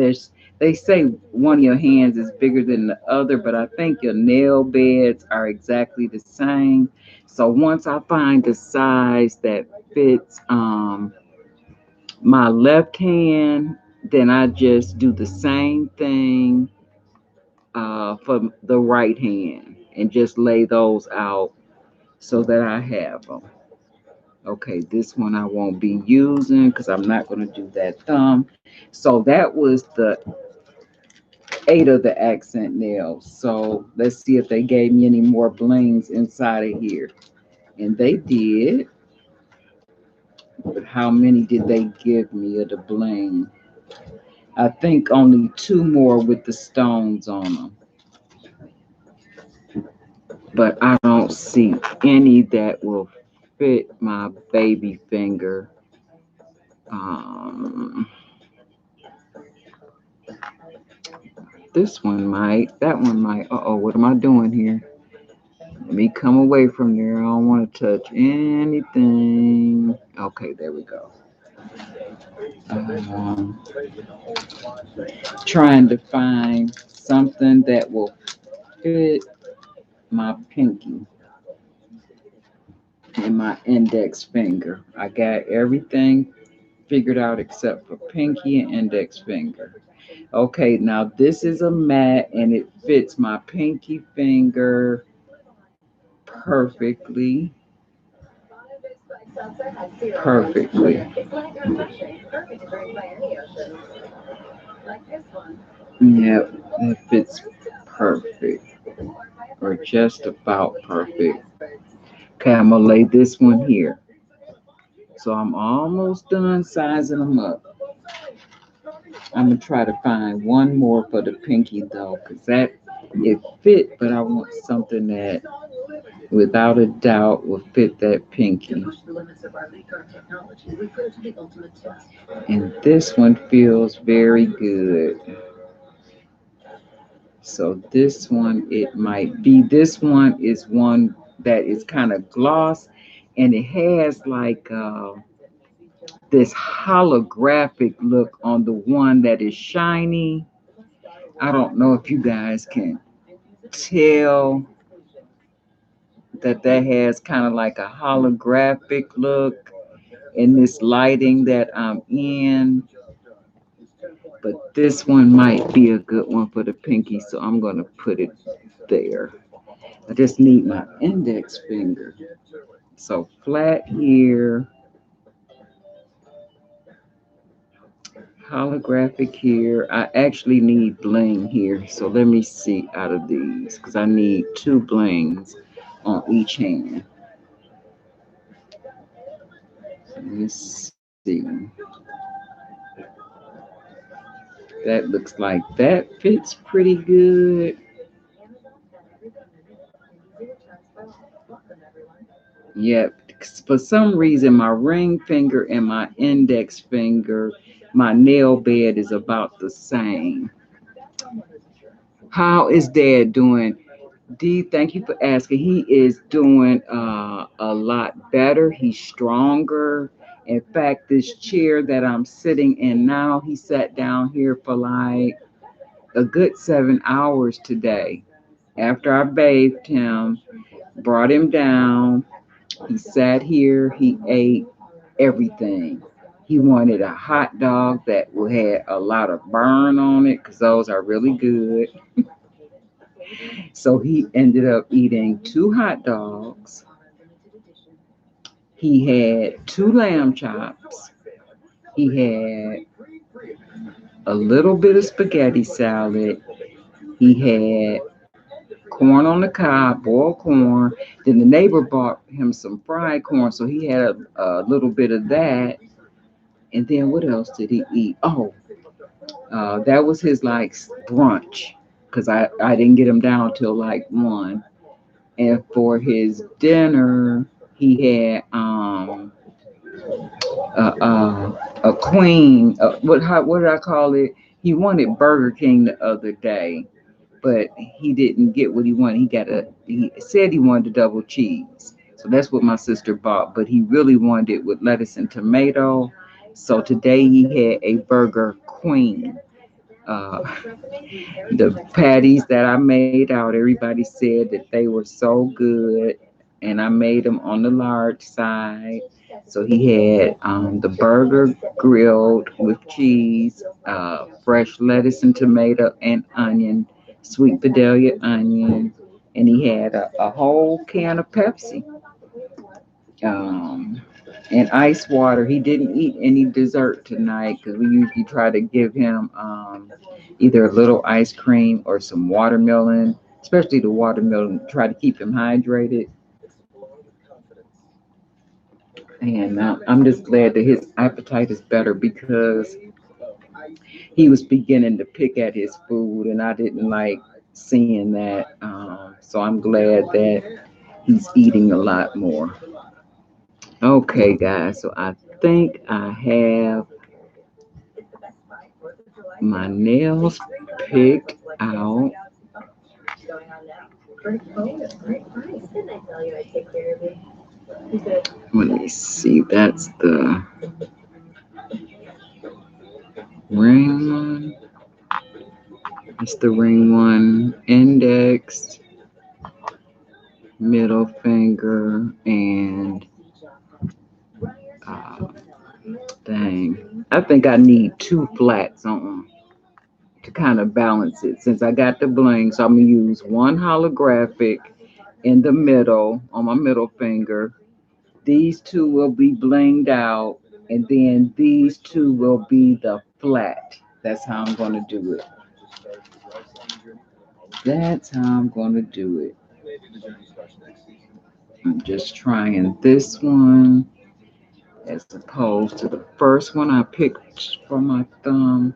Speaker 1: they say one of your hands is bigger than the other, but I think your nail beds are exactly the same. So once I find the size that fits my left hand, then I just do the same thing for the right hand and just lay those out so that I have them. Okay, this one I won't be using because I'm not going to do that thumb. So that was the 8 of the accent nails. So let's see if they gave me any more blings inside of here. And they did. But how many did they give me of the bling? I think only 2 more with the stones on them. But I don't see any that will fit my baby finger. Um, This one might, that one might. Uh-oh, what am I doing here? Let me come away from there. I don't want to touch anything. Okay, there we go. Um, Trying to find something that will fit my pinky and my index finger. I got everything figured out except for pinky and index finger. Okay, now this is a mat and it fits my pinky finger perfectly. Perfectly. Yep, that fits perfect. Or just about perfect. Okay, I'm gonna lay this one here. So I'm almost done sizing them up. I'm gonna try to find one more for the pinky though, because that it fit, but I want something that without a doubt will fit that pinky. And this one feels very good. So this one, it might be, this one is one that is kind of gloss and it has like this holographic look on the one that is shiny. I don't know if you guys can tell that has kind of like a holographic look in this lighting that I'm in. But this one might be a good one for the pinky, so I'm going to put it there. I just need my index finger. So flat here, holographic here. I actually need bling here. So let me see out of these because I need two blings on each hand. Let's see. That looks like that fits pretty good. Yep. For some reason, my ring finger and my index finger, my nail bed is about the same. How is Dad doing? D, thank you for asking. He is doing a lot better. He's stronger. In fact, this chair that I'm sitting in now, he sat down here for like a good 7 hours today. After I bathed him, brought him down, he sat here, he ate everything. He wanted a hot dog that had a lot of burn on it because those are really good. So he ended up eating two hot dogs. He had two lamb chops. He had a little bit of spaghetti salad. He had corn on the cob, boiled corn. Then the neighbor bought him some fried corn, so he had a little bit of that. And then what else did he eat? Oh, that was his like brunch because I didn't get him down till like 1. And for his dinner, he had a queen. What did I call it? He wanted Burger King the other day, but he didn't get what he wanted. He said he wanted a double cheese, so that's what my sister bought. But he really wanted it with lettuce and tomato. So today he had a burger queen. Uh, the patties that I made out, everybody said that they were so good, and I made them on the large side. So he had the burger grilled with cheese, fresh lettuce and tomato and onion, sweet Vidalia onion, and he had a whole can of Pepsi um, and ice water. He didn't eat any dessert tonight because we usually try to give him either a little ice cream or some watermelon, especially the watermelon, try to keep him hydrated. And I'm just glad that his appetite is better because he was beginning to pick at his food, and I didn't like seeing that. So I'm glad that he's eating a lot more. Okay, guys, so I think I have my nails picked out. Let me see, that's the ring one. It's the ring one, index, middle finger, and uh, dang. I think I need two flats on to kind of balance it since I got the bling. So I'm going to use one holographic in the middle on my middle finger. These two will be blinged out, and then these two will be the flat. That's how I'm going to do it. That's how I'm going to do it. I'm just trying this one as opposed to the first one I picked for my thumb.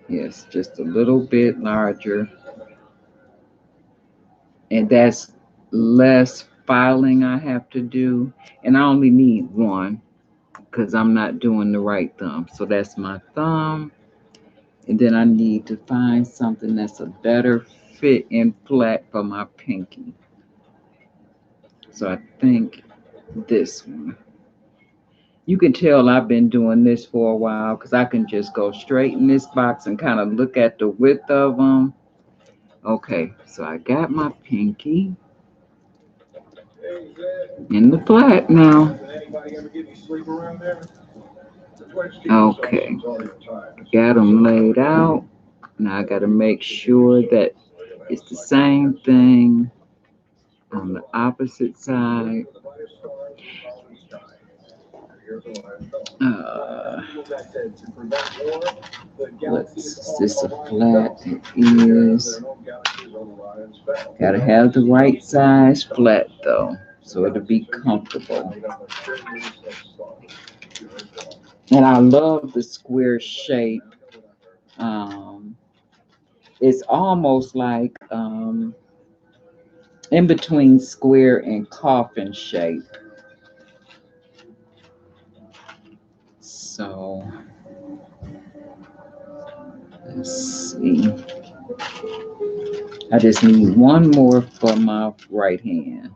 Speaker 1: Yes, just a little bit larger. And that's less filing I have to do. And I only need one because I'm not doing the right thumb. So that's my thumb. And then I need to find something that's a better fit and flat for my pinky. So I think this one. You can tell I've been doing this for a while because I can just go straight in this box and kind of look at the width of them. Okay, so I got my pinky. In the flat now. Okay. Got them laid out. Now I got to make sure that it's the same thing on the opposite side. Uh, is this a flat? It is. Gotta have the right size flat though, so it'll be comfortable. And I love the square shape. Um, it's almost like in between square and coffin shape. So let's see. I just need one more for my right hand.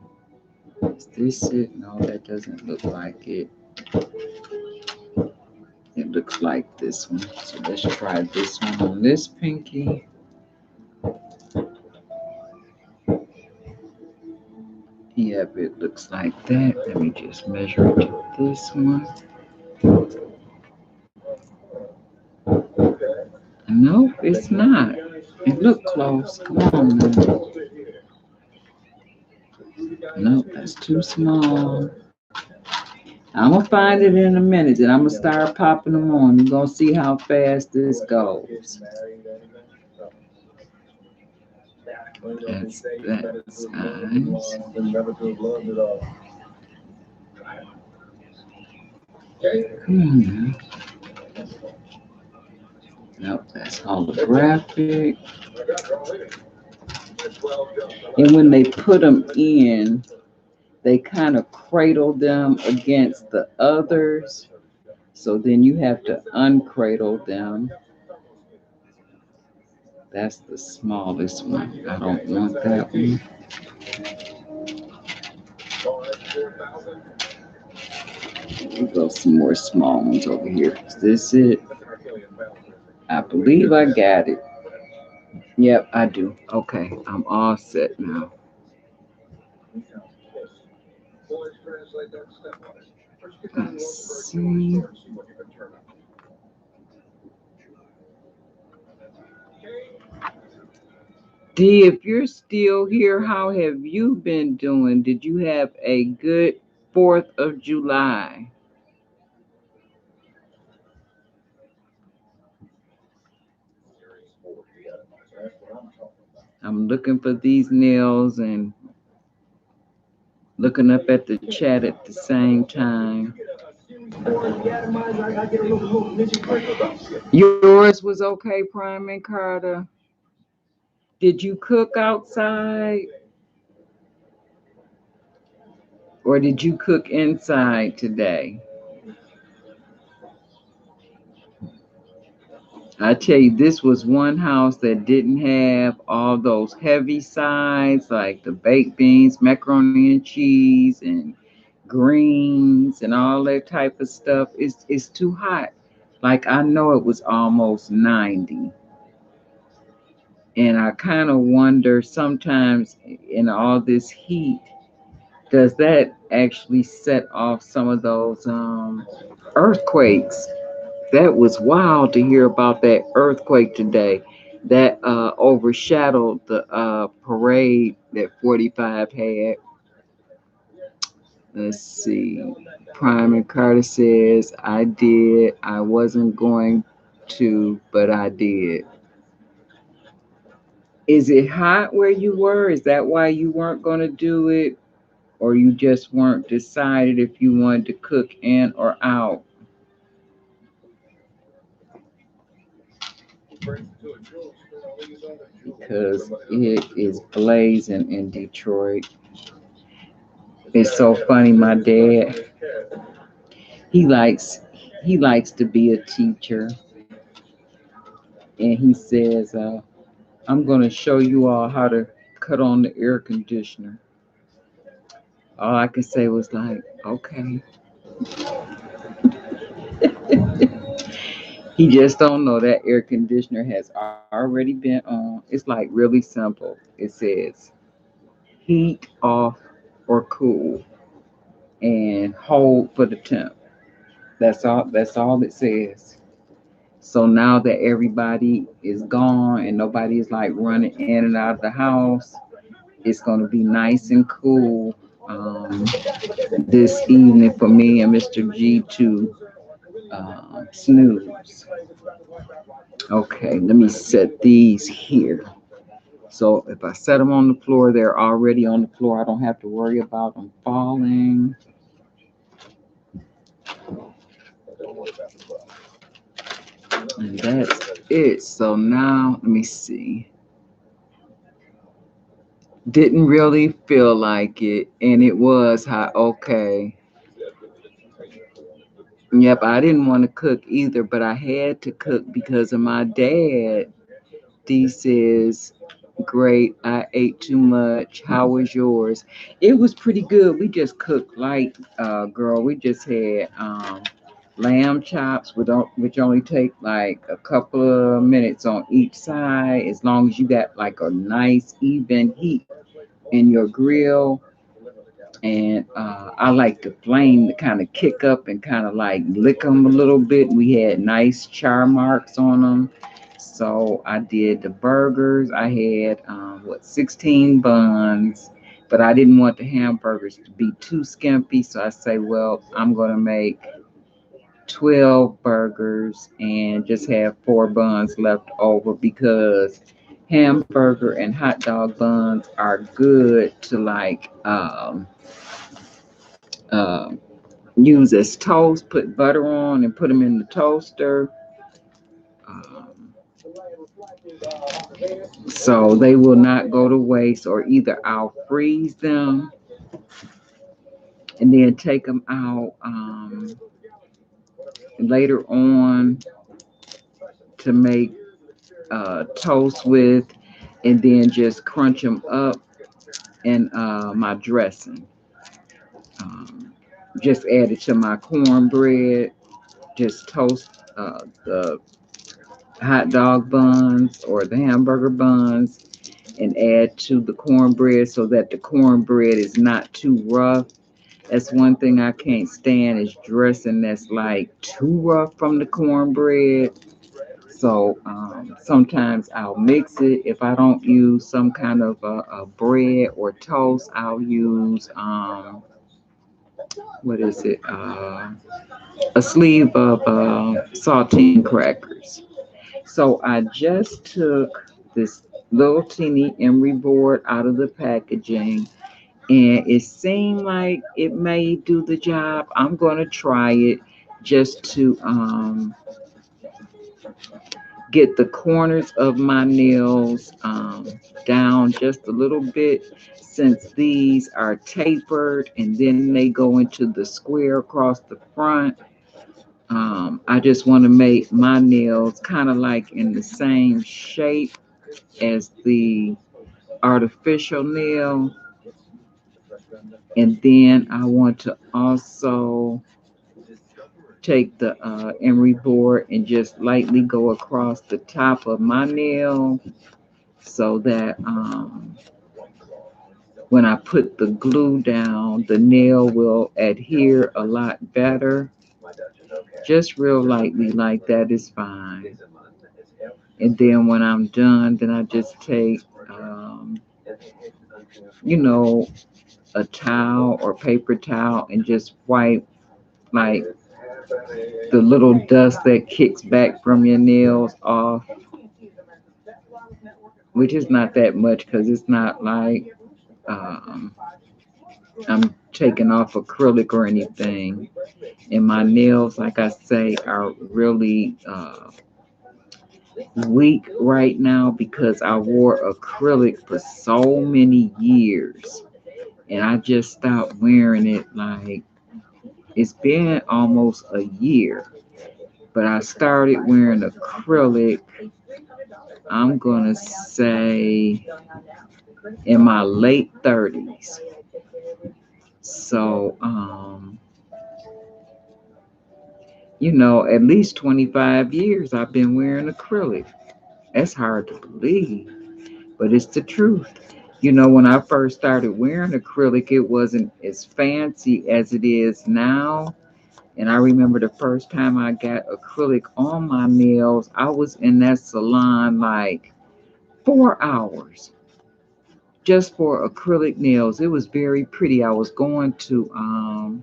Speaker 1: Is this it? No, that doesn't look like it. It looks like this one. So let's try this one on this pinky. Yep, it looks like that. Let me just measure it to this one. Nope, it's not. It looked close. Come on now. Nope, that's too small. I'm gonna find it in a minute, and I'm gonna start popping them on. You're gonna see how fast this goes. That's that size. Nope, that's holographic. And when they put them in, they kind of cradle them against the others. So then you have to uncradle them. That's the smallest one. I don't want that one. We go some more small ones over here. Is this it? I believe I got it. Yep, I do. Okay, I'm all set now. Let's see. D, if you're still here, how have you been doing? Did you have a good 4th of July? I'm looking for these nails and looking up at the chat at the same time. Yours was okay, Prime and Carter? Did you cook outside? Or did you cook inside today? I tell you, this was one house that didn't have all those heavy sides like the baked beans, macaroni and cheese, and greens, and all that type of stuff. It's too hot. Like I know it was almost 90. And I kind of wonder sometimes in all this heat, does that actually set off some of those earthquakes? That was wild to hear about that earthquake today that overshadowed the parade that 45 had. Let's see. Prime and Carter says, I did. I wasn't going to, but I did. Is it hot where you were? Is that why you weren't going to do it? Or you just weren't decided if you wanted to cook in or out? Because it is blazing in Detroit. It's so funny. My dad, he likes he likes to be a teacher, and he says, "I'm going to show you all how to cut on the air conditioner." All I could say was like, "Okay." He just don't know that air conditioner has already been on. It's like really simple. It says heat off or cool, and hold for the temp. That's all. That's all it says. So now that everybody is gone and nobody is like running in and out of the house, it's gonna be nice and cool this evening for me and Mr. G to snooze. Okay, let me set these here. So if I set them on the floor, they're already on the floor. I don't have to worry about them falling. And that's it. So now, let me see. Didn't really feel like it, and it was hot. Okay. Yep, I didn't want to cook either, but I had to cook because of my dad. Dee says, great, I ate too much. How was yours? It was pretty good. We just cooked light, girl. We just had lamb chops, which only take like a couple of minutes on each side, as long as you got like a nice even heat in your grill. And I like the flame to kind of kick up and kind of like lick them a little bit. We had nice char marks on them. So I did the burgers. I had 16 buns, but I didn't want the hamburgers to be too skimpy. So I say, well, I'm gonna make 12 burgers and just have 4 buns left over because hamburger and hot dog buns are good to like uh, use as toast, put butter on and put them in the toaster. Um, so they will not go to waste, or either I'll freeze them and then take them out later on to make toast with, and then just crunch them up in my dressing. Um, just add it to my cornbread, just toast the hot dog buns or the hamburger buns and add to the cornbread so that the cornbread is not too rough. That's one thing I can't stand is dressing that's like too rough from the cornbread. So sometimes I'll mix it. If I don't use some kind of a bread or toast, I'll use what is it? A sleeve of saltine crackers. So I just took this little teeny emery board out of the packaging, and it seemed like it may do the job. I'm going to try it just to get the corners of my nails down just a little bit, since these are tapered and then they go into the square across the front. I just want to make my nails kind of like in the same shape as the artificial nail. And then I want to also take the emery board and just lightly go across the top of my nail so that when I put the glue down, the nail will adhere a lot better. Just real lightly like that is fine. And then when I'm done, then I just take, you know, a towel or paper towel and just wipe like the little dust that kicks back from your nails off, which is not that much because it's not like um, I'm taking off acrylic or anything. And my nails, like I say, are really weak right now because I wore acrylic for so many years. And I just stopped wearing it like it's been almost a year. But I started wearing acrylic, I'm going to say, in my late 30s. So, at least 25 years I've been wearing acrylic. That's hard to believe, but it's the truth. When I first started wearing acrylic, it wasn't as fancy as it is now. And I remember the first time I got acrylic on my nails, I was in that salon like 4 hours just for acrylic nails. It was very pretty. I was going to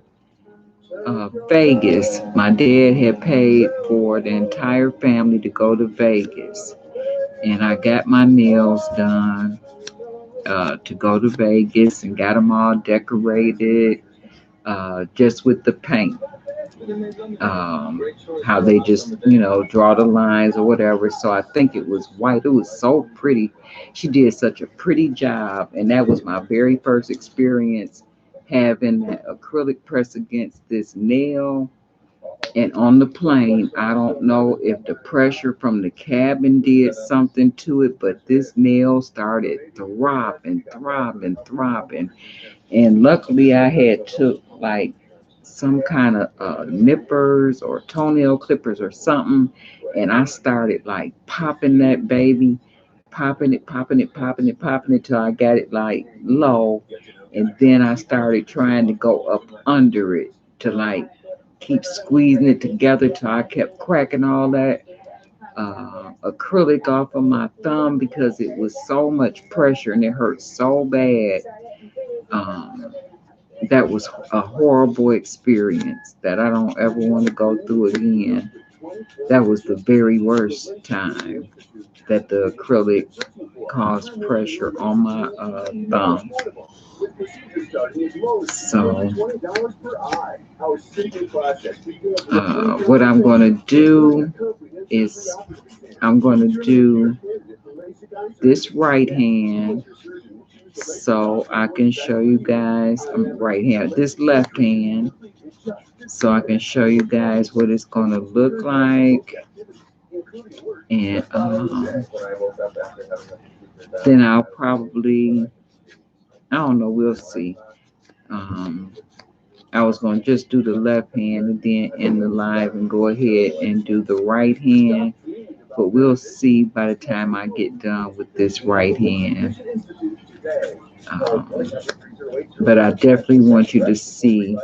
Speaker 1: Vegas. My dad had paid for the entire family to go to Vegas, and I got my nails done to go to Vegas and got them all decorated just with the paint. um, how they just, draw the lines or whatever. So I think it was white. It was so pretty. She did such a pretty job. And that was my very first experience having that acrylic press against this nail. And on the plane, I don't know if the pressure from the cabin did something to it, but this nail started throbbing, throbbing, throbbing. And luckily I had took like some kind of nippers or toenail clippers or something, and I started like popping that baby, popping it, popping it, popping it, popping it till I got it like low, and then I started trying to go up under it to like keep squeezing it together till I kept cracking all that acrylic off of my thumb because it was so much pressure and it hurt so bad. um, that was a horrible experience that I don't ever want to go through again. That was the very worst time that the acrylic caused pressure on my thumb. So, what I'm going to do is I'm going to do this right hand so I can show you guys. Right hand, this left hand, so I can show you guys what it's going to look like. And then I'll probably, I don't know, we'll see. Um, I was going to just do the left hand and then end the live and go ahead and do the right hand. But we'll see by the time I get done with this right hand. Um, but I definitely want you to see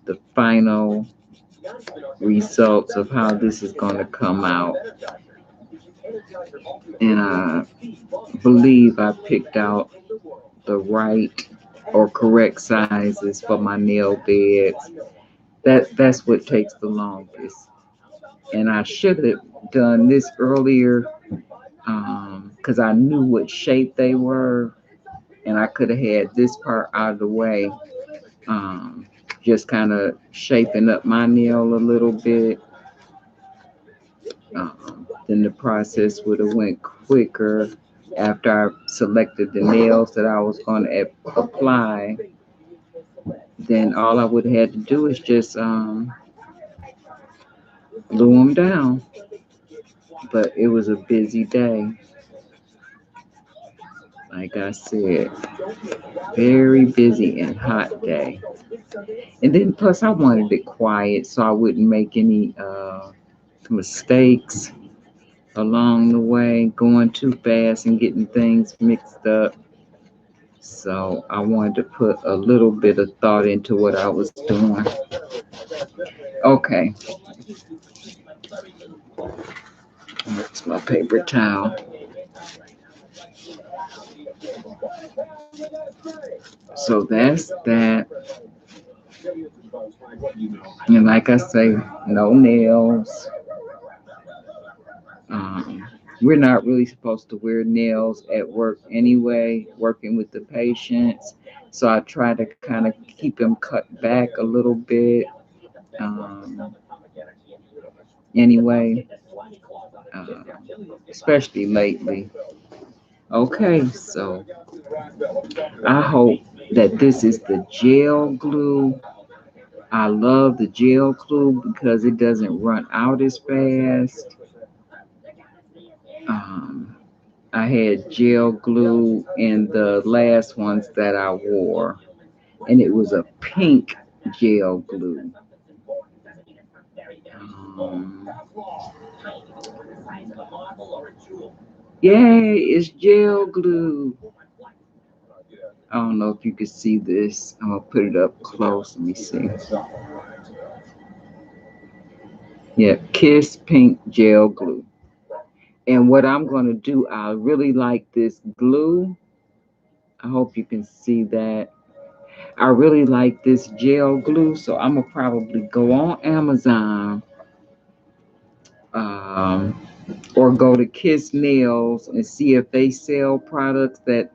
Speaker 1: the final results of how this is going to come out. And I believe I picked out the right or correct sizes for my nail beds. That's what takes the longest. And I should have done this earlier because I knew what shape they were, and I could have had this part out of the way, um, just kind of shaping up my nail a little bit. Then the process would have went quicker after I selected the nails that I was going to apply. Then all I would have had to do is just glue them down. But it was a busy day, like I said, very busy and hot day. And then plus I wanted it quiet so I wouldn't make any mistakes along the way, going too fast and getting things mixed up. So I wanted to put a little bit of thought into what I was doing. Okay, that's my paper towel. So that's that. And like I say, no nails. Um, we're not really supposed to wear nails at work anyway, working with the patients. So I try to kind of keep them cut back a little bit. Um, anyway, uh, especially lately. Okay, so I hope that this is the gel glue. I love the gel glue because it doesn't run out as fast. Um, I had gel glue in the last ones that I wore, and it was a pink gel glue. Um, Yay, it's gel glue. I don't know if you can see this. I'm gonna put it up close. Let me see. Yeah, Kiss Pink Gel Glue. And what I'm gonna do, I really like this glue. I hope you can see that. I really like this gel glue, so I'm gonna probably go on Amazon, um, or go to Kiss Nails and see if they sell products that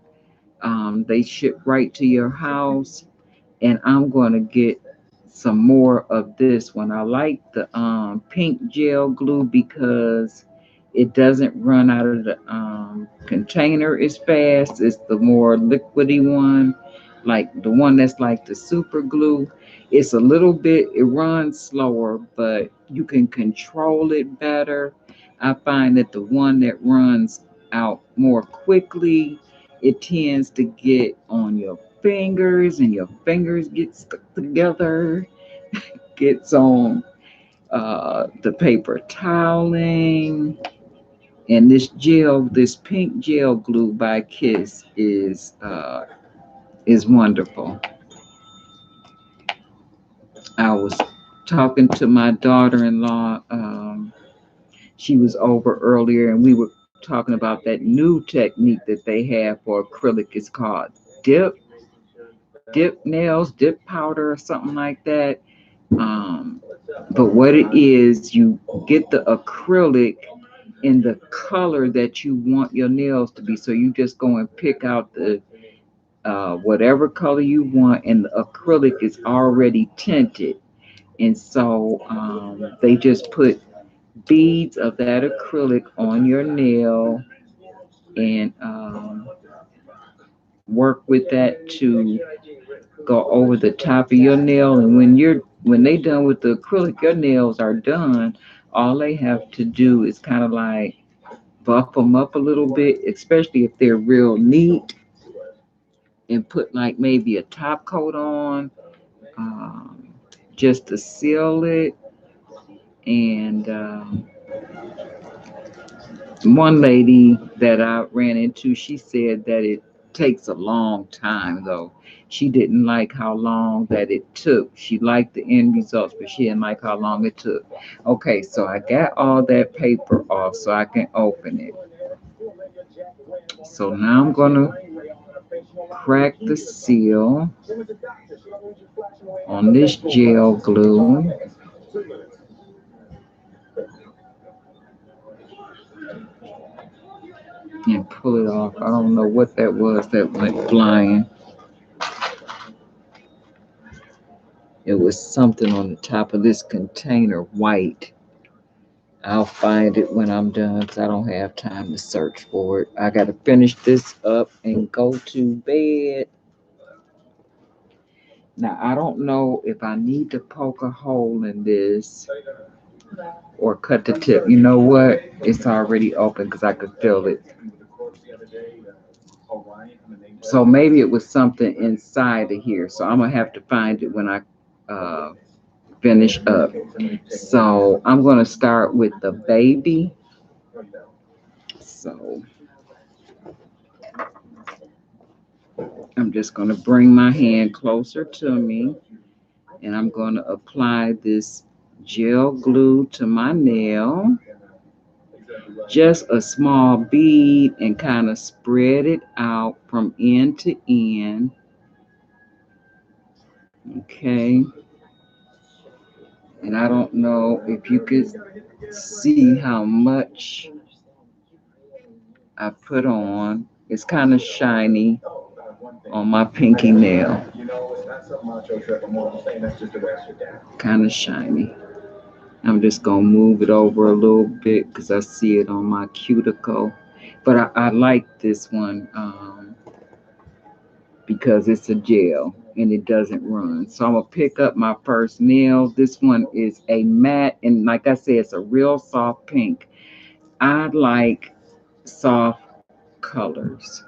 Speaker 1: they ship right to your house. And I'm going to get some more of this one. I like the pink gel glue because it doesn't run out of the container as fast as the more liquidy one, like the one that's like the super glue. It's a little bit, it runs slower, but you can control it better. I find that the one that runs out more quickly, it tends to get on your fingers and your fingers get stuck together, gets on the paper toweling. And this gel, this pink gel glue by Kiss is wonderful. I was talking to my daughter-in-law. She was over earlier, and we were talking about that new technique that they have for acrylic. It's called dip, dip nails, dip powder, or something like that. Um, but what it is, you get the acrylic in the color that you want your nails to be. So you just go and pick out the whatever color you want, and the acrylic is already tinted. And so they just put beads of that acrylic on your nail and work with that to go over the top of your nail. And when they done with the acrylic, your nails are done. All they have to do is kind of like buff them up a little bit, especially if they're real neat, and put like maybe a top coat on, um, just to seal it. And one lady that I ran into, she said that it takes a long time though. She didn't like how long that it took. She liked the end results, but she didn't like how long it took. Okay, so I got all that paper off so I can open it. So now I'm gonna crack the seal on this gel glue and pull it off. I don't know what that was that went flying. It was something on the top of this container, white. I'll find it when I'm done because I don't have time to search for it. I got to finish this up and go to bed. Now, I don't know if I need to poke a hole in this or cut the tip. You know what? It's already open because I could feel it. So maybe it was something inside of here. So I'm going to have to find it when I uh, finish up. So I'm going to start with the baby. So I'm just going to bring my hand closer to me and I'm going to apply this gel glue to my nail. Just a small bead and kind of spread it out from end to end. Okay. And I don't know if you could see how much I put on. It's kind of shiny on my pinky nail. Kind of shiny. I'm just gonna move it over a little bit because I see it on my cuticle. But I like this one because it's a gel and it doesn't run. So I'm gonna pick up my first nail. This one is a matte, and like I said, it's a real soft pink. I like soft colors.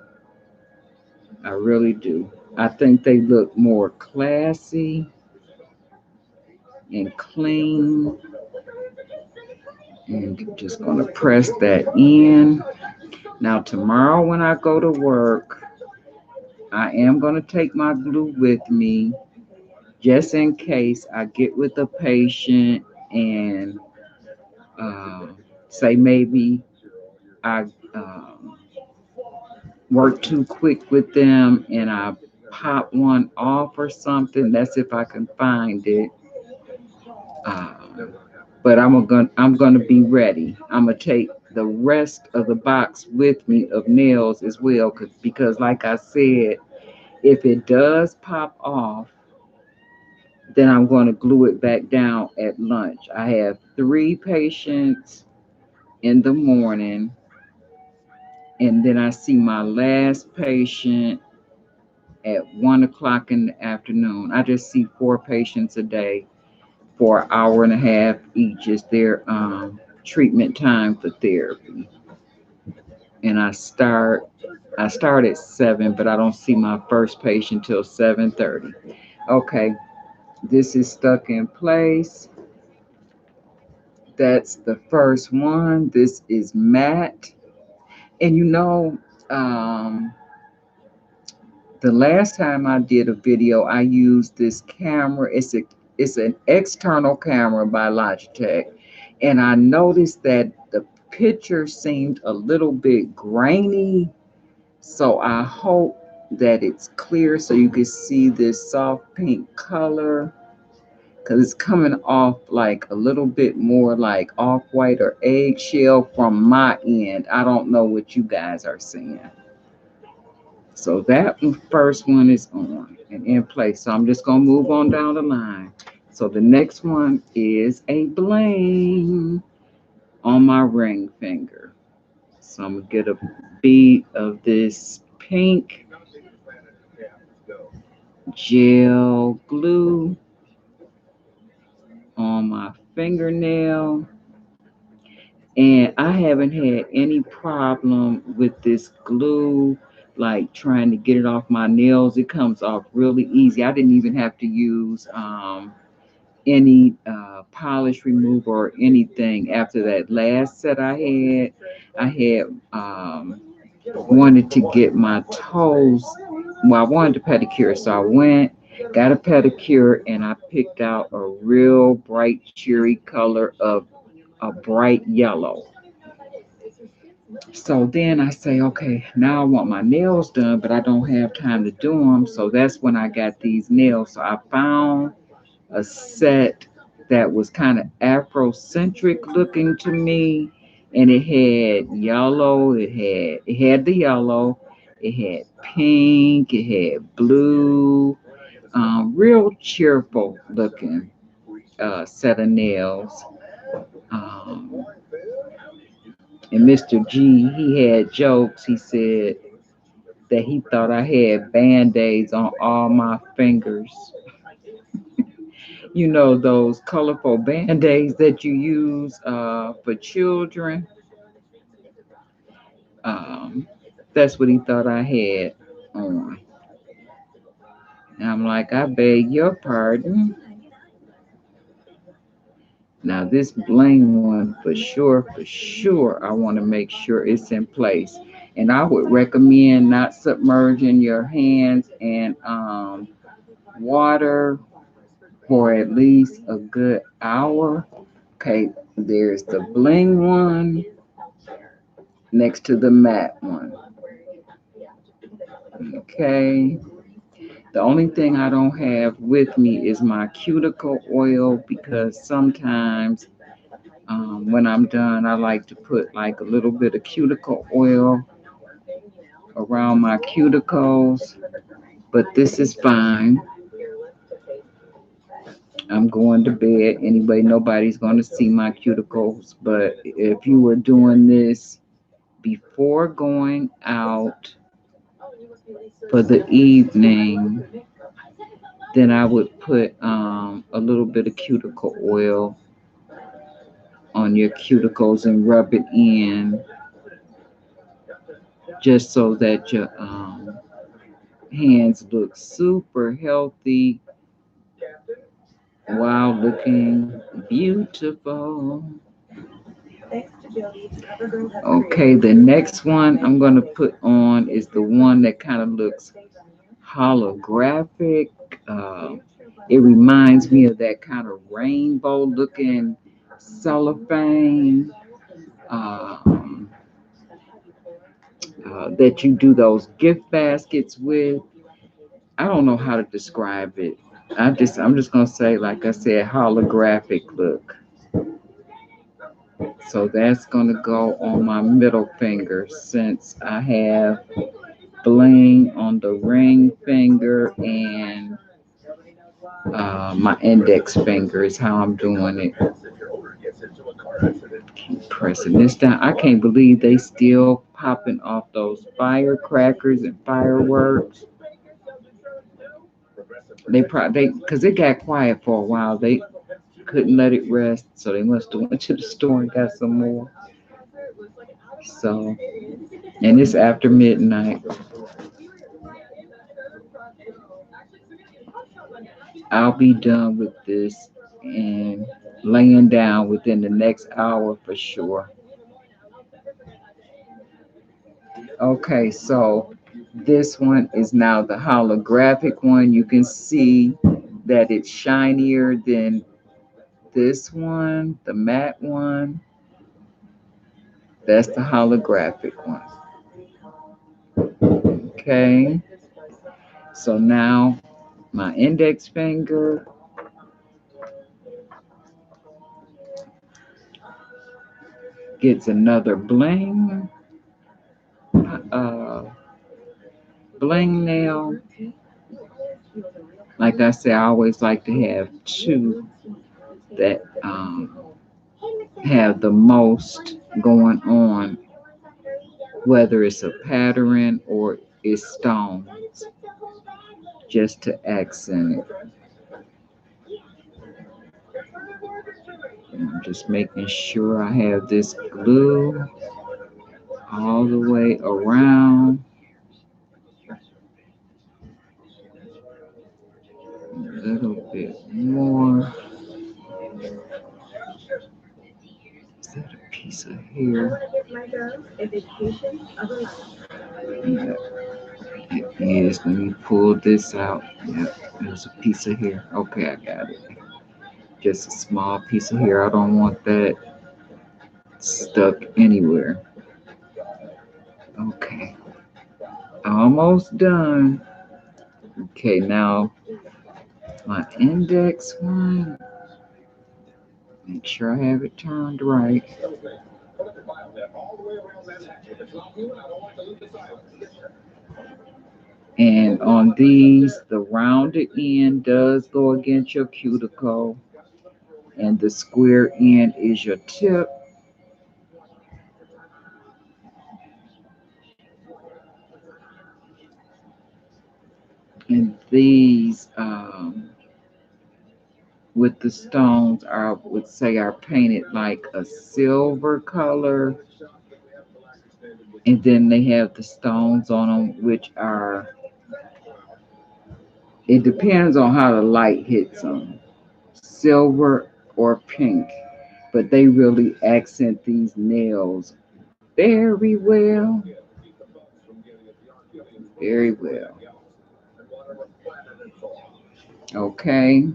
Speaker 1: I really do. I think they look more classy and clean. And just gonna press that in. Now tomorrow when I go to work, I am going to take my glue with me just in case I get with a patient and uh, say maybe I work too quick with them and I pop one off or something. That's if I can find it. Um, but I'm gonna be ready. I'm gonna take the rest of the box with me of nails as well, because like I said, if it does pop off, then I'm going to glue it back down at lunch. I have 3 patients in the morning, and then I see my last patient at 1 o'clock in the afternoon. I just see 4 patients a day for an hour and a half each is their treatment time for therapy. And I start at 7, but I don't see my first patient till 7:30. Okay, this is stuck in place. That's the first one. This is matte. And um, the last time I did a video, I used this camera. It's an external camera by Logitech, and I noticed that the picture seemed a little bit grainy. So I hope that it's clear so you can see this soft pink color, because it's coming off like a little bit more like off-white or eggshell from my end. I don't know what you guys are seeing. So that first one is on and in place. So I'm just going to move on down the line. So the next one is a bling on my ring finger. So I'm going to get a bead of this pink gel glue on my fingernail. And I haven't had any problem with this glue, like trying to get it off my nails. It comes off really easy. I didn't even have to use any polish remover or anything after that last set I had. I had wanted to get my toes. Well, I wanted a pedicure, so I went, got a pedicure, and I picked out a real bright cherry color of a bright yellow. So then I say, okay, now I want my nails done, but I don't have time to do them. So that's when I got these nails. So I found a set that was kind of Afrocentric looking to me, and it had yellow. It had the yellow. It had pink. It had blue. Real cheerful looking set of nails. Um, and Mr. G, he had jokes. He said that he thought I had band-aids on all my fingers. You know, those colorful band-aids that you use for children. Um, that's what he thought I had on. And I'm like, I beg your pardon. Now this bling one for sure, I want to make sure it's in place. And I would recommend not submerging your hands in water for at least a good hour. Okay, there's the bling one next to the matte one. Okay. The only thing I don't have with me is my cuticle oil, because sometimes when I'm done, I like to put like a little bit of cuticle oil around my cuticles. But this is fine. I'm going to bed anyway. Nobody's going to see my cuticles. But if you were doing this before going out for the evening, then I would put a little bit of cuticle oil on your cuticles and rub it in, just so that your hands look super healthy while looking beautiful. Okay, the next one I'm going to put on is the one that kind of looks holographic. Uh, it reminds me of that kind of rainbow looking cellophane that you do those gift baskets with. I don't know how to describe it. I'm just gonna say, like I said, holographic look. So that's gonna go on my middle finger since I have bling on the ring finger and my index finger is how I'm doing it. Keep pressing this down. I can't believe they still popping off those firecrackers and fireworks. They because it got quiet for a while. They couldn't let it rest, so they must have went to the store and got some more. So, and it's after midnight. I'll be done with this and laying down within the next hour for sure. Okay, so this one is now the holographic one. You can see that it's shinier than this one, the matte one. That's the holographic one. Okay, so now my index finger gets another uh, bling nail. Like I said, I always like to have two that have the most going on, whether it's a pattern or it's stones, just to accent it. And I'm just making sure I have this glue all the way around. A little bit more. Is that a piece of hair? Yeah, it is. Let me pull this out. Yep, there's a piece of hair. Okay, I got it. Just a small piece of hair. I don't want that stuck anywhere. Okay, almost done. Okay, now my index one. Make sure I have it turned right. And on these, the rounded end does go against your cuticle, and the square end is your tip. And these, with the stones, I would say are painted like a silver color, and then they have the stones on them, which are, it depends on how the light hits them, silver or pink, but they really accent these nails very well, very well. Okay,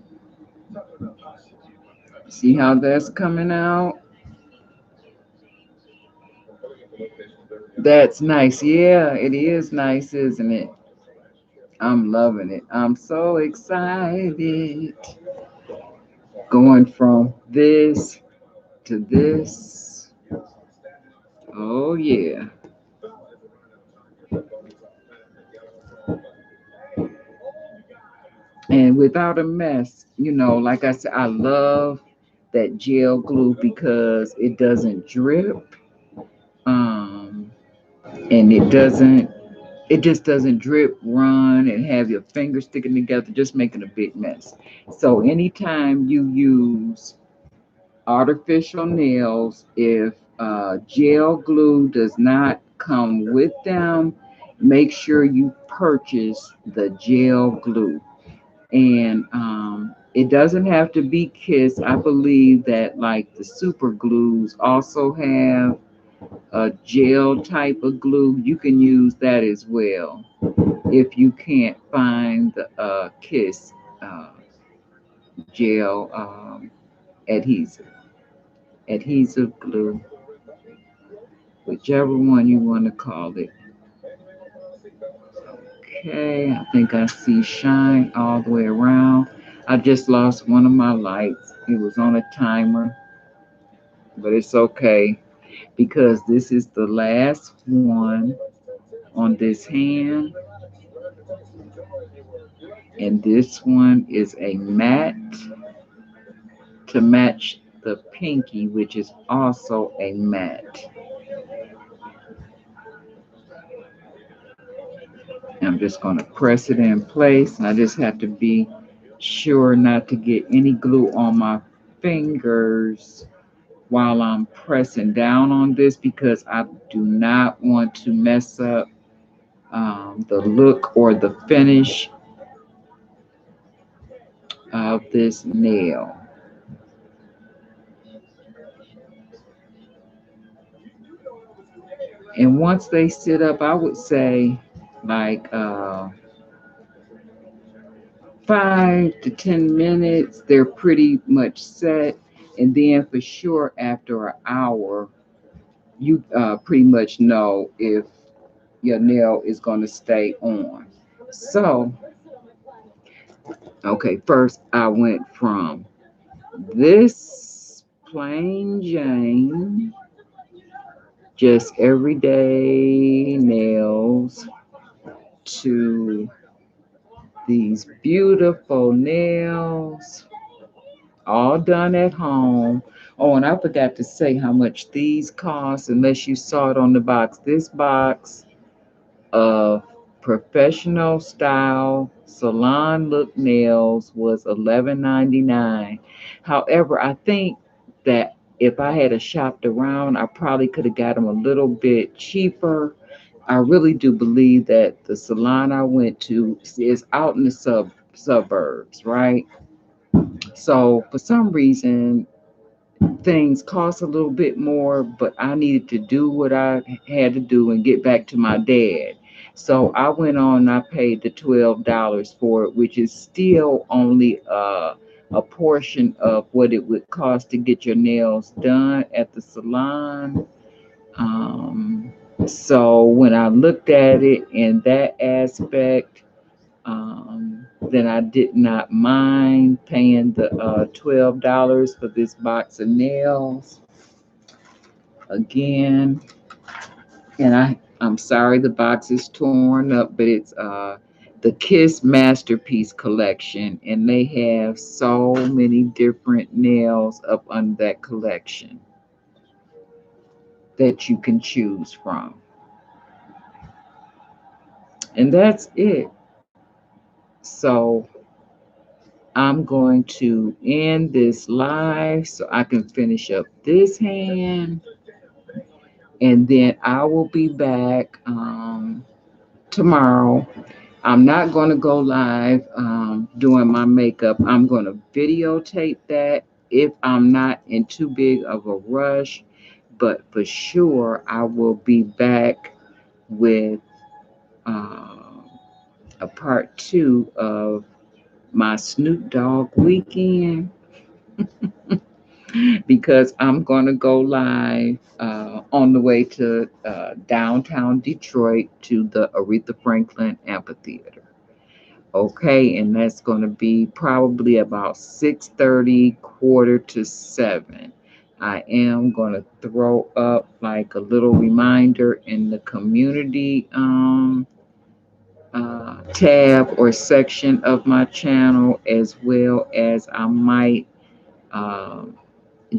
Speaker 1: see how that's coming out? That's nice. Yeah, it is nice, isn't it? I'm loving it. I'm so excited. Going from this to this. Oh, yeah. And without a mess, like I said, I love that gel glue because it doesn't drip. Um, and it just doesn't drip, run, and have your fingers sticking together, just making a big mess. So anytime you use artificial nails, if gel glue does not come with them, make sure you purchase the gel glue. And it doesn't have to be Kiss. I believe that like the super glues also have a gel type of glue. You can use that as well. if you can't find the Kiss uh, gel adhesive, adhesive glue, whichever one you want to call it. Okay, I think I see shine all the way around. I just lost one of my lights. It was on a timer, but it's okay because this is the last one on this hand, and this one is a matte to match the pinky, which is also a matte. I'm just going to press it in place. I just have to be sure not to get any glue on my fingers while I'm pressing down on this because I do not want to mess up the look or the finish of this nail. And once they sit up, I would say like 5 to 10 minutes, they're pretty much set. And then for sure, after an hour, you pretty much know if your nail is going to stay on. So, okay, first I went from this plain Jane, just everyday nails, to these beautiful nails, all done at home. Oh, and I forgot to say how much these cost, unless you saw it on the box. This box of professional style salon look nails was $11.99. However, I think that if I had shopped around, I probably could have got them a little bit cheaper. I really do believe that the salon I went to is out in the suburbs, right? So for some reason, things cost a little bit more, but I needed to do what I had to do and get back to my dad. So I went on and I paid the $12 for it, which is still only a portion of what it would cost to get your nails done at the salon. Um, so when I looked at it in that aspect, then I did not mind paying the $12 for this box of nails again. And I'm sorry the box is torn up, but it's the Kiss Masterpiece collection, and they have so many different nails up under that collection that you can choose from. And that's it. So I'm going to end this live so I can finish up this hand, and then I will be back tomorrow. I'm not going to go live doing my makeup. I'm going to videotape that if I'm not in too big of a rush, but for sure I will be back with uh, a part two of my Snoop Dogg weekend because I'm going to go live on the way to downtown Detroit to the Aretha Franklin Amphitheater. Okay, and that's going to be probably about 6:30, quarter to 7. I am going to throw up like a little reminder in the community tab or section of my channel, as well as I might um,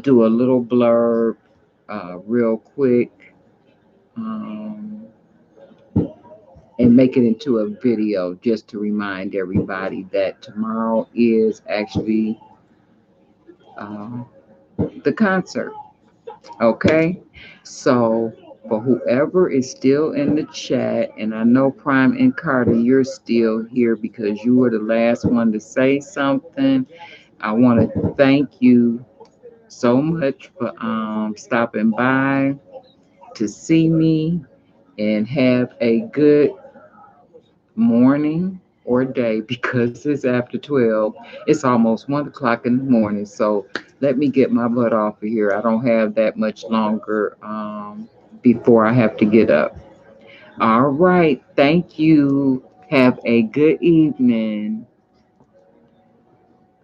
Speaker 1: do a little blurb real quick um, and make it into a video just to remind everybody that tomorrow is actually uh, the concert. Okay, so for whoever is still in the chat, and I know Prime and Carter, you're still here because you were the last one to say something. I want to thank you so much for stopping by to see me and have a good morning or day because it's after 12. It's almost 1 o'clock in the morning. So let me get my butt off of here. I don't have that much longer before I have to get up. All right. Thank you. Have a good evening.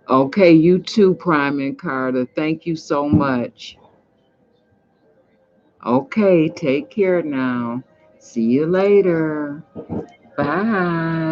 Speaker 1: Okay, you too, Prime and Carter. Thank you so much. Okay, take care now. See you later. Bye.